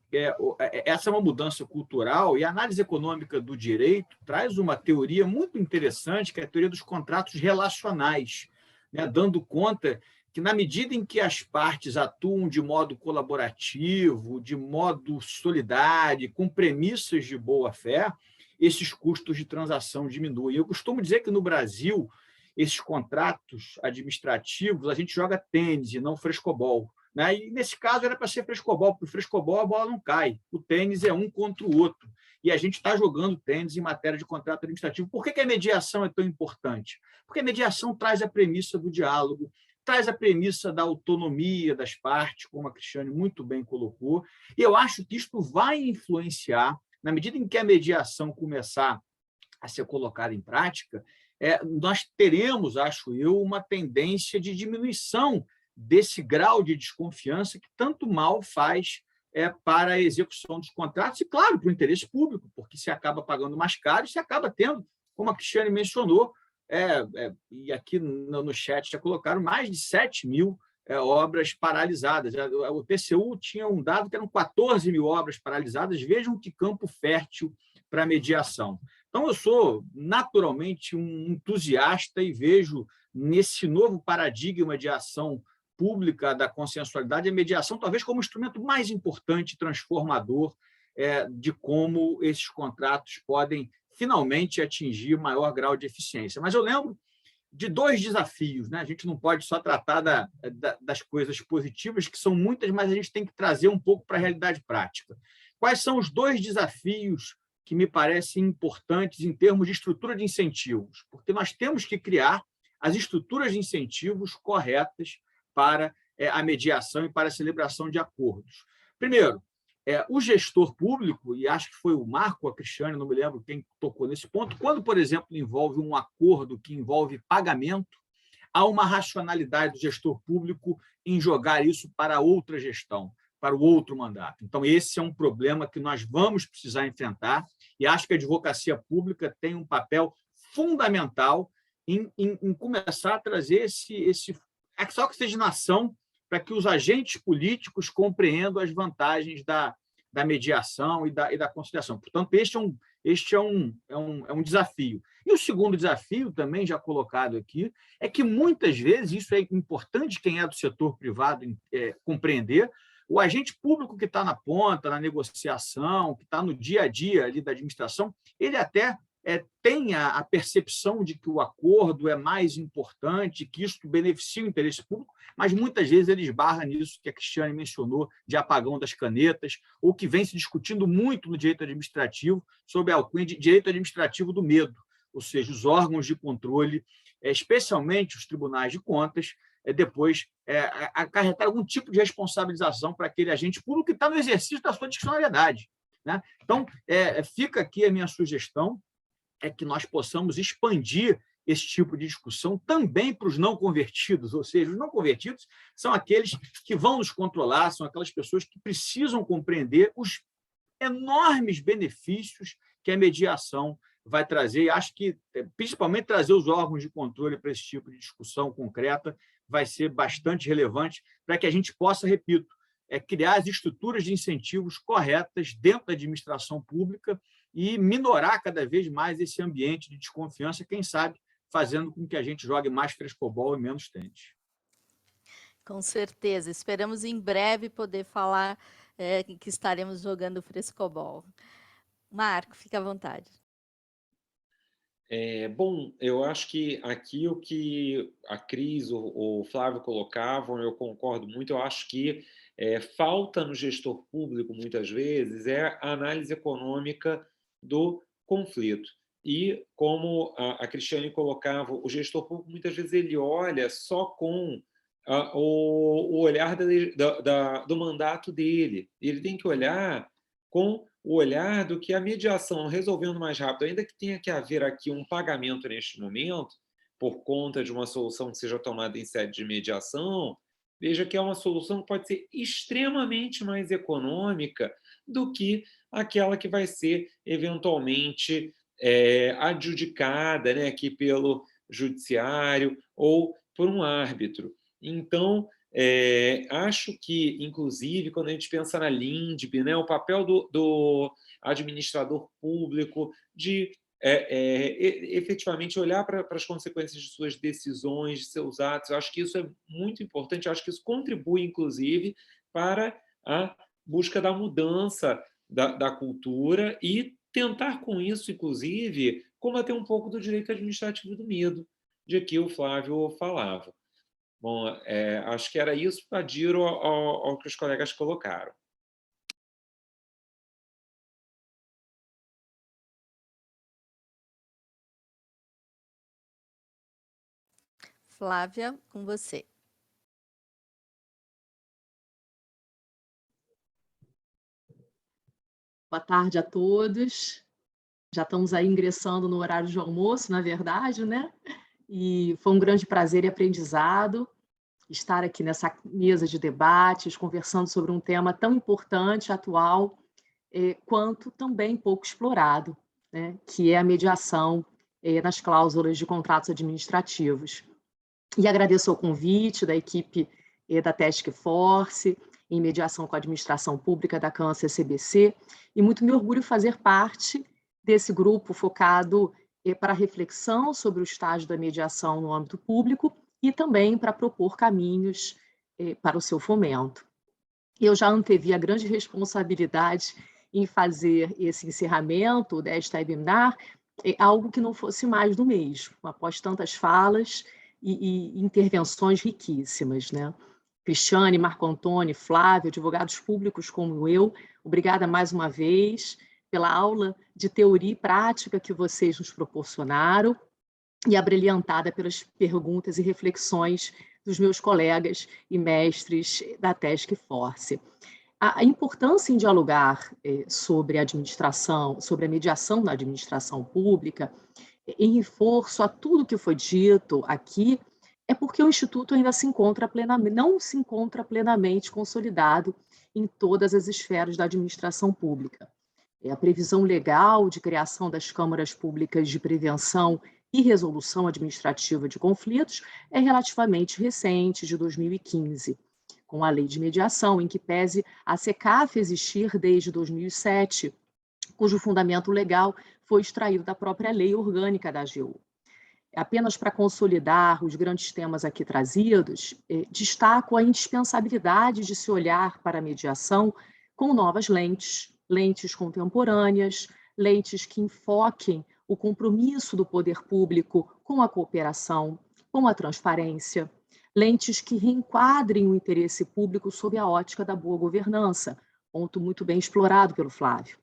essa é uma mudança cultural, e a análise econômica do direito traz uma teoria muito interessante, que é a teoria dos contratos relacionais, né, dando conta que, na medida em que as partes atuam de modo colaborativo, de modo solidário, com premissas de boa-fé, esses custos de transação diminuem. Eu costumo dizer que, no Brasil, esses contratos administrativos, a gente joga tênis e não frescobol, né? E, nesse caso, era para ser frescobol, porque o frescobol a bola não cai, o tênis é um contra o outro. E a gente está jogando tênis em matéria de contrato administrativo. Por que a mediação é tão importante? Porque a mediação traz a premissa do diálogo, traz a premissa da autonomia das partes, como a Cristiane muito bem colocou, e eu acho que isto vai influenciar, na medida em que a mediação começar a ser colocada em prática, nós teremos, acho eu, uma tendência de diminuição desse grau de desconfiança que tanto mal faz para a execução dos contratos e, claro, para o interesse público, porque se acaba pagando mais caro e se acaba tendo, como a Cristiane mencionou, e aqui no chat já colocaram mais de 7 mil obras paralisadas. O TCU tinha um dado que eram 14 mil obras paralisadas. Vejam que campo fértil para a mediação. Então, eu sou naturalmente um entusiasta e vejo nesse novo paradigma de ação pública da consensualidade a mediação talvez como o instrumento mais importante e transformador de como esses contratos podem finalmente atingir maior grau de eficiência. Mas eu lembro de 2 desafios, né? A gente não pode só tratar das coisas positivas, que são muitas, mas a gente tem que trazer um pouco para a realidade prática. Quais são os 2 desafios que me parecem importantes em termos de estrutura de incentivos? Porque nós temos que criar as estruturas de incentivos corretas para a mediação e para a celebração de acordos. Primeiro, o gestor público, e acho que foi o Marco ou a Cristiane, não me lembro quem tocou nesse ponto, quando, por exemplo, envolve um acordo que envolve pagamento, há uma racionalidade do gestor público em jogar isso para outra gestão, para o outro mandato. Então, esse é um problema que nós vamos precisar enfrentar, e acho que a advocacia pública tem um papel fundamental em começar a trazer essa oxigenação para que os agentes políticos compreendam as vantagens da mediação e da conciliação. Portanto, este é um desafio. E o segundo desafio, também já colocado aqui, é que muitas vezes, isso é importante quem é do setor privado compreender, o agente público que está na ponta, na negociação, que está no dia a dia ali da administração, ele até tem a percepção de que o acordo é mais importante, que isso beneficia o interesse público, mas muitas vezes ele esbarra nisso que a Cristiane mencionou, de apagão das canetas, ou que vem se discutindo muito no direito administrativo, sobre a alcunha de direito administrativo do medo, ou seja, os órgãos de controle, especialmente os tribunais de contas, depois acarretar algum tipo de responsabilização para aquele agente público que está no exercício da sua discricionariedade, né? Então, fica aqui a minha sugestão, é que nós possamos expandir esse tipo de discussão também para os não convertidos, ou seja, os não convertidos são aqueles que vão nos controlar, são aquelas pessoas que precisam compreender os enormes benefícios que a mediação vai trazer, e acho que, principalmente, trazer os órgãos de controle para esse tipo de discussão concreta vai ser bastante relevante para que a gente possa, repito, criar as estruturas de incentivos corretas dentro da administração pública e minorar cada vez mais esse ambiente de desconfiança, quem sabe fazendo com que a gente jogue mais frescobol e menos tênis. Com certeza. Esperamos em breve poder falar que estaremos jogando frescobol. Marco, fica à vontade. Bom, eu acho que aqui o que a Cris, o Flávio colocavam, eu concordo muito. Eu acho que falta no gestor público, muitas vezes, a análise econômica do conflito. E, como a Cristiane colocava, o gestor público, muitas vezes, ele olha só com o olhar do mandato dele. Ele tem que olhar com o olhar do que a mediação, resolvendo mais rápido, ainda que tenha que haver aqui um pagamento neste momento, por conta de uma solução que seja tomada em sede de mediação, veja que é uma solução que pode ser extremamente mais econômica do que aquela que vai ser, eventualmente, adjudicada, né, aqui pelo judiciário ou por um árbitro. Então, acho que, inclusive, quando a gente pensa na LINDB, né, o papel do administrador público de efetivamente olhar para as consequências de suas decisões, de seus atos, eu acho que isso é muito importante, eu acho que isso contribui, inclusive, para a busca da mudança da cultura e tentar, com isso, inclusive, combater um pouco do direito administrativo do medo, de que o Flávio falava. Bom, acho que era isso, adiro ao que os colegas colocaram. Flávia, com você. Boa tarde a todos. Já estamos aí ingressando no horário de almoço, na verdade, né? E foi um grande prazer e aprendizado estar aqui nessa mesa de debates, conversando sobre um tema tão importante, atual, quanto também pouco explorado, né? Que é a mediação nas cláusulas de contratos administrativos. E agradeço o convite da equipe da Task Force, em mediação com a administração pública da CAN-CCBC, e muito me orgulho fazer parte desse grupo focado para reflexão sobre o estágio da mediação no âmbito público e também para propor caminhos para o seu fomento. Eu já antevi a grande responsabilidade em fazer esse encerramento desta webinar, algo que não fosse mais do mesmo, após tantas falas e intervenções riquíssimas, né? Cristiane, Marco Antônio, Flávio, advogados públicos como eu, obrigada mais uma vez pela aula de teoria e prática que vocês nos proporcionaram e abrilhantada pelas perguntas e reflexões dos meus colegas e mestres da Task Force. A importância em dialogar sobre a administração, sobre a mediação na administração pública, em reforço a tudo que foi dito aqui, é porque o Instituto ainda não se encontra plenamente consolidado em todas as esferas da administração pública. A previsão legal de criação das câmaras públicas de prevenção e resolução administrativa de conflitos é relativamente recente, de 2015, com a Lei de Mediação, em que pese a SECAF existir desde 2007, cujo fundamento legal foi extraído da própria Lei Orgânica da AGU. Apenas para consolidar os grandes temas aqui trazidos, destaco a indispensabilidade de se olhar para a mediação com novas lentes, lentes contemporâneas, lentes que enfoquem o compromisso do poder público com a cooperação, com a transparência, lentes que reenquadrem o interesse público sob a ótica da boa governança, ponto muito bem explorado pelo Flávio.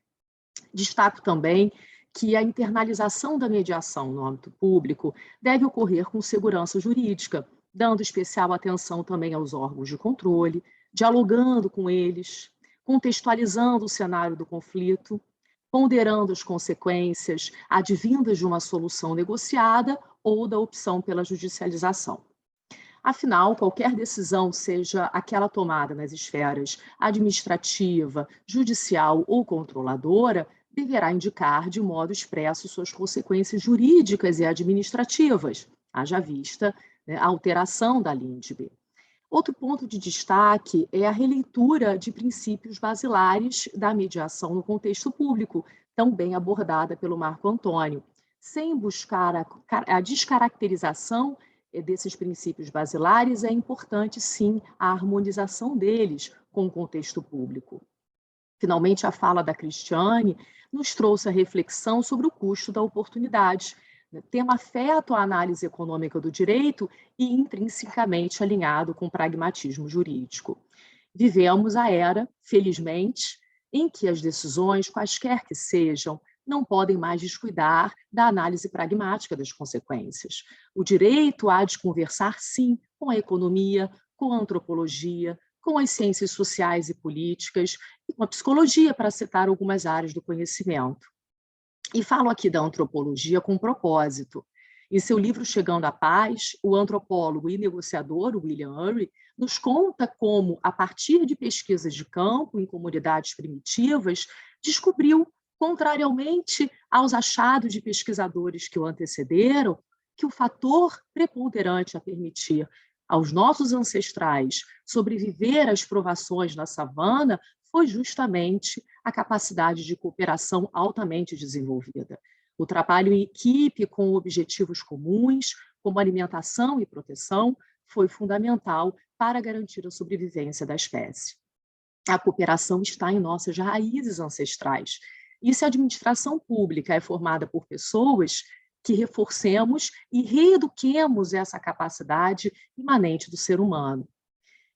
Destaco também que a internalização da mediação no âmbito público deve ocorrer com segurança jurídica, dando especial atenção também aos órgãos de controle, dialogando com eles, contextualizando o cenário do conflito, ponderando as consequências advindas de uma solução negociada ou da opção pela judicialização. Afinal, qualquer decisão, seja aquela tomada nas esferas administrativa, judicial ou controladora, deverá indicar de modo expresso suas consequências jurídicas e administrativas, haja vista a alteração da LINDB. Outro ponto de destaque é a releitura de princípios basilares da mediação no contexto público, também abordada pelo Marco Antônio, sem buscar a descaracterização desses princípios basilares. É importante, sim, a harmonização deles com o contexto público. Finalmente, a fala da Cristiane nos trouxe a reflexão sobre o custo da oportunidade, tema afeto à análise econômica do direito e intrinsecamente alinhado com o pragmatismo jurídico. Vivemos a era, felizmente, em que as decisões, quaisquer que sejam, não podem mais descuidar da análise pragmática das consequências. O direito há de conversar, sim, com a economia, com a antropologia, com as ciências sociais e políticas e com a psicologia, para citar algumas áreas do conhecimento. E falo aqui da antropologia com propósito. Em seu livro Chegando à Paz, o antropólogo e negociador William Ury nos conta como, a partir de pesquisas de campo em comunidades primitivas, descobriu, contrariamente aos achados de pesquisadores que o antecederam, que o fator preponderante a permitir aos nossos ancestrais sobreviver às provações na savana foi justamente a capacidade de cooperação altamente desenvolvida. O trabalho em equipe com objetivos comuns, como alimentação e proteção, foi fundamental para garantir a sobrevivência da espécie. A cooperação está em nossas raízes ancestrais. E se a administração pública é formada por pessoas, que reforcemos e reeduquemos essa capacidade imanente do ser humano.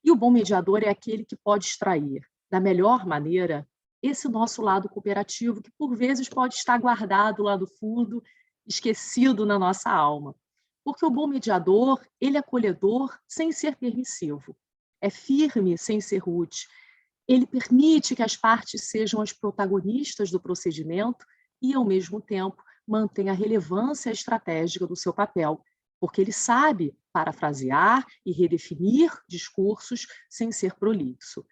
E o bom mediador é aquele que pode extrair, da melhor maneira, esse nosso lado cooperativo, que por vezes pode estar guardado lá do fundo, esquecido na nossa alma. Porque o bom mediador, ele é acolhedor sem ser permissivo, é firme sem ser rude, ele permite que as partes sejam as protagonistas do procedimento e, ao mesmo tempo, mantém a relevância estratégica do seu papel, porque ele sabe parafrasear e redefinir discursos sem ser prolixo.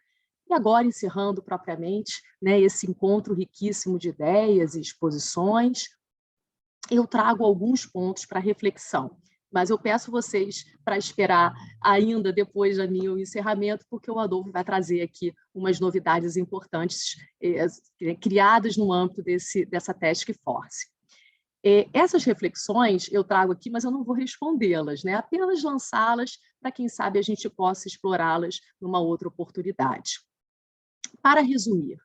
E agora, encerrando propriamente esse encontro riquíssimo de ideias e exposições, eu trago alguns pontos para reflexão, mas eu peço vocês para esperar ainda depois do meu encerramento, porque o Adolfo vai trazer aqui umas novidades importantes criadas no âmbito dessa task force. Essas reflexões eu trago aqui, mas eu não vou respondê-las, apenas lançá-las para, quem sabe, a gente possa explorá-las numa outra oportunidade. Para resumir,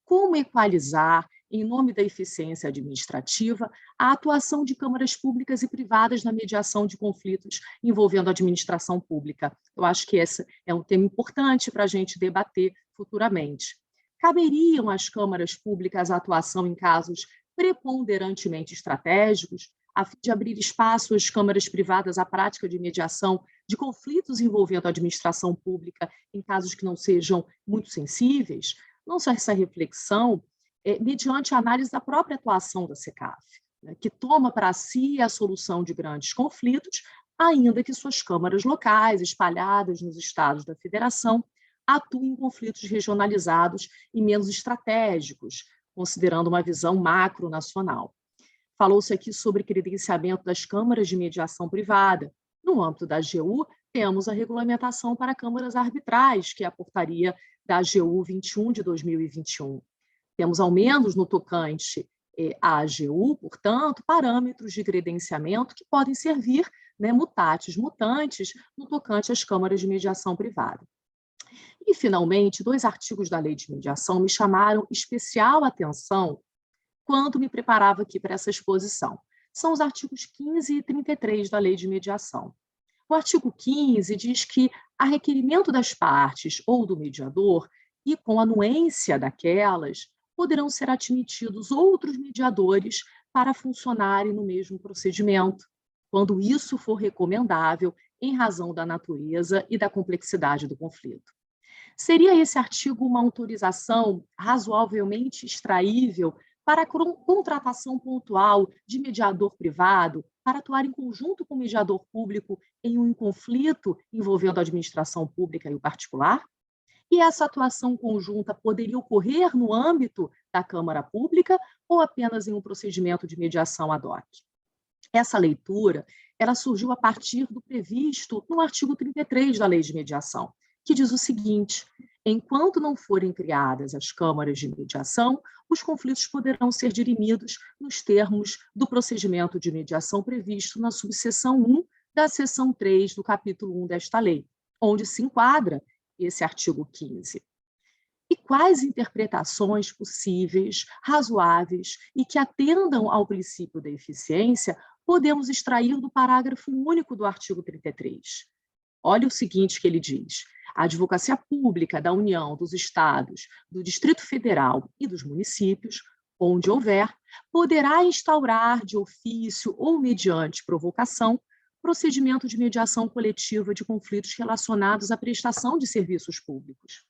como equalizar, em nome da eficiência administrativa, a atuação de câmaras públicas e privadas na mediação de conflitos envolvendo a administração pública? Eu acho que esse é um tema importante para a gente debater futuramente. Caberiam às câmaras públicas a atuação em casos preponderantemente estratégicos, a fim de abrir espaço às câmaras privadas à prática de mediação de conflitos envolvendo a administração pública em casos que não sejam muito sensíveis? Não só essa reflexão, mediante a análise da própria atuação da SECAF, que toma para si a solução de grandes conflitos, ainda que suas câmaras locais, espalhadas nos estados da federação, atuem em conflitos regionalizados e menos estratégicos, considerando uma visão macro-nacional. Falou-se aqui sobre credenciamento das câmaras de mediação privada. No âmbito da AGU, temos a regulamentação para câmaras arbitrais, que é a portaria da AGU 21 de 2021. Temos, ao menos no tocante à AGU, portanto, parâmetros de credenciamento que podem servir, mutatis mutantes, no tocante às câmaras de mediação privada. E, finalmente, 2 artigos da Lei de Mediação me chamaram especial atenção quando me preparava aqui para essa exposição. São os artigos 15 e 33 da Lei de Mediação. O artigo 15 diz que, a requerimento das partes ou do mediador, e com anuência daquelas, poderão ser admitidos outros mediadores para funcionarem no mesmo procedimento, quando isso for recomendável em razão da natureza e da complexidade do conflito. Seria esse artigo uma autorização razoavelmente extraível para a contratação pontual de mediador privado para atuar em conjunto com o mediador público em um conflito envolvendo a administração pública e o particular? E essa atuação conjunta poderia ocorrer no âmbito da Câmara Pública ou apenas em um procedimento de mediação ad hoc? Essa leitura ela surgiu a partir do previsto no artigo 33 da Lei de Mediação, que diz o seguinte: enquanto não forem criadas as câmaras de mediação, os conflitos poderão ser dirimidos nos termos do procedimento de mediação previsto na subseção 1 da seção 3 do capítulo 1 desta lei, onde se enquadra esse artigo 15. E quais interpretações possíveis, razoáveis e que atendam ao princípio da eficiência podemos extrair do parágrafo único do artigo 33? Olha o seguinte que ele diz: a Advocacia Pública da União, dos Estados, do Distrito Federal e dos municípios, onde houver, poderá instaurar de ofício ou mediante provocação procedimento de mediação coletiva de conflitos relacionados à prestação de serviços públicos.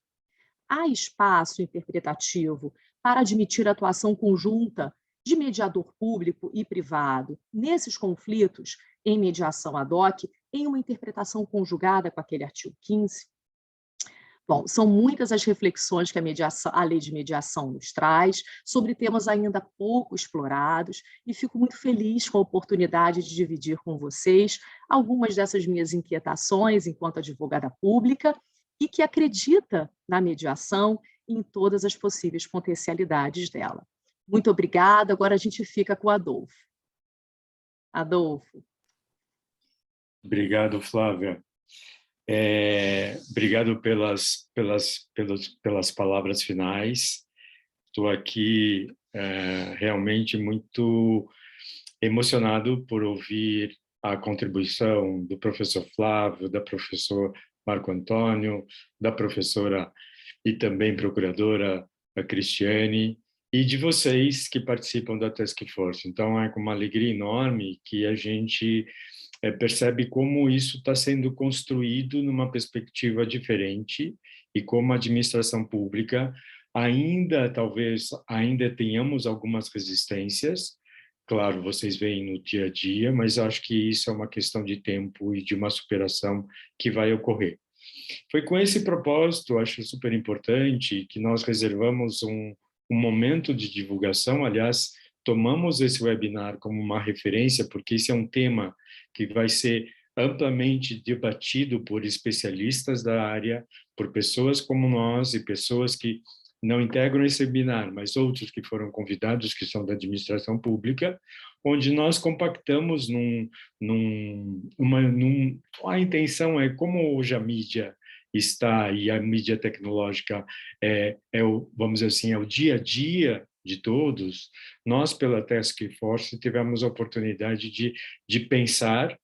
Há espaço interpretativo para admitir a atuação conjunta de mediador público e privado nesses conflitos em mediação ad hoc, em uma interpretação conjugada com aquele artigo 15? Bom, são muitas as reflexões que a lei de mediação nos traz sobre temas ainda pouco explorados, e fico muito feliz com a oportunidade de dividir com vocês algumas dessas minhas inquietações enquanto advogada pública e que acredita na mediação e em todas as possíveis potencialidades dela. Muito obrigada. Agora a gente fica com o Adolfo. Adolfo. Obrigado, Flávia. Obrigado pelas palavras finais. Estou aqui realmente muito emocionado por ouvir a contribuição do professor Flávio, da professora Marco Antônio, da professora e também procuradora a Cristiane, e de vocês que participam da Task Force. Então, é com uma alegria enorme que a gente percebe como isso está sendo construído numa perspectiva diferente e como a administração pública talvez tenhamos algumas resistências. Claro, vocês veem no dia a dia, mas acho que isso é uma questão de tempo e de uma superação que vai ocorrer. Foi com esse propósito, acho super importante, que nós reservamos um momento de divulgação. Aliás, tomamos esse webinar como uma referência, porque esse é um tema que vai ser amplamente debatido por especialistas da área, por pessoas como nós e pessoas que não integram esse webinar, mas outros que foram convidados, que são da administração pública, onde nós compactamos a intenção é como hoje a mídia está, e a mídia tecnológica vamos dizer assim, é o dia a dia de todos. Nós, pela Task Force, tivemos a oportunidade de pensar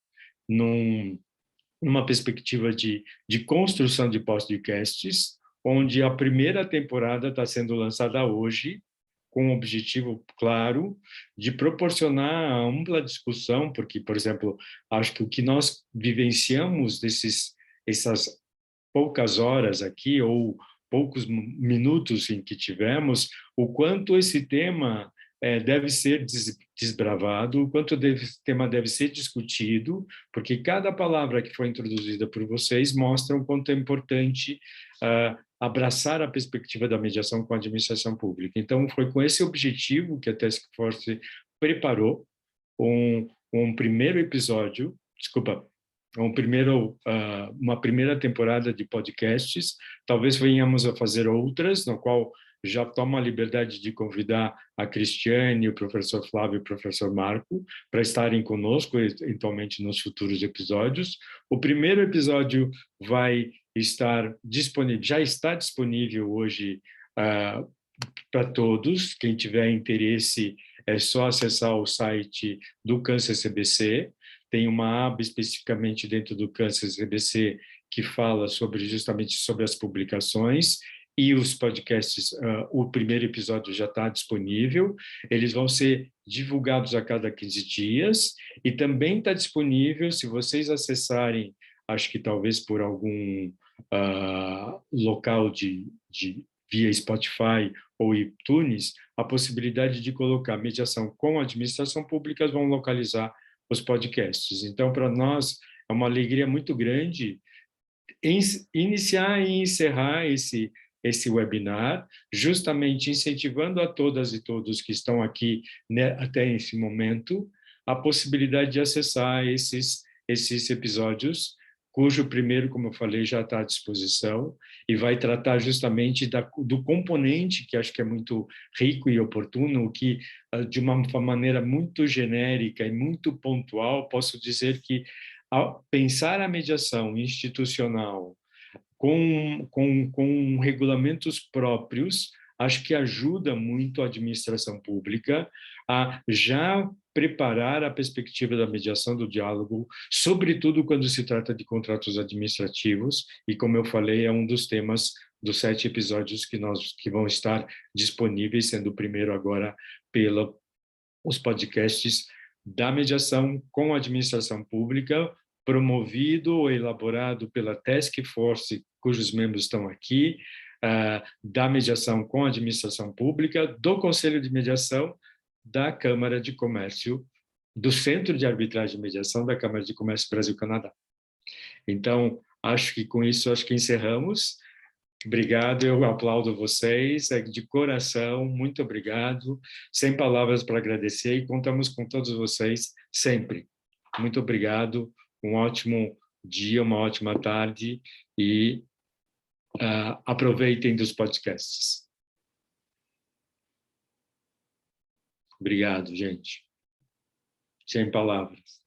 numa perspectiva de construção de podcasts, onde a primeira temporada está sendo lançada hoje, com o objetivo claro de proporcionar a ampla discussão, porque, por exemplo, acho que o que nós vivenciamos essas poucas horas aqui, ou poucos minutos em que tivemos, o quanto esse tema deve ser desbravado, o quanto esse tema deve ser discutido, porque cada palavra que foi introduzida por vocês mostra o quanto é importante abraçar a perspectiva da mediação com a administração pública. Então, foi com esse objetivo que a Task Force preparou um primeiro episódio, uma primeira temporada de podcasts. Talvez venhamos a fazer outras, no qual já tomo a liberdade de convidar a Cristiane, o professor Flávio e o professor Marco para estarem conosco, eventualmente, nos futuros episódios. O primeiro episódio vai estar disponível, já está disponível hoje para todos. Quem tiver interesse, é só acessar o site do Câncer CBC. Tem uma aba especificamente dentro do Câncer CBC que fala justamente sobre as publicações e os podcasts. O primeiro episódio já está disponível, eles vão ser divulgados a cada 15 dias, e também está disponível, se vocês acessarem, acho que talvez por algum local via Spotify ou iTunes, a possibilidade de colocar mediação com a administração pública, vão localizar os podcasts. Então, para nós, é uma alegria muito grande iniciar e encerrar esse webinar, justamente incentivando a todas e todos que estão aqui, né, até esse momento, a possibilidade de acessar esses episódios, cujo primeiro, como eu falei, já está à disposição, e vai tratar justamente do componente, que acho que é muito rico e oportuno, que, de uma maneira muito genérica e muito pontual, posso dizer que, ao pensar a mediação institucional com regulamentos próprios, acho que ajuda muito a administração pública a já preparar a perspectiva da mediação, do diálogo, sobretudo quando se trata de contratos administrativos, e como eu falei, é um dos temas dos 7 episódios que vão estar disponíveis, sendo o primeiro agora os podcasts da mediação com a administração pública, promovido ou elaborado pela Task Force, cujos membros estão aqui, da mediação com a administração pública, do Conselho de Mediação, da Câmara de Comércio, do Centro de Arbitragem e Mediação da Câmara de Comércio Brasil-Canadá. Então, acho que com isso, acho que encerramos. Obrigado, eu aplaudo vocês, de coração, muito obrigado, sem palavras para agradecer, e contamos com todos vocês sempre. Muito obrigado, um ótimo dia, uma ótima tarde, e aproveitem dos podcasts. Obrigado, gente. Sem palavras.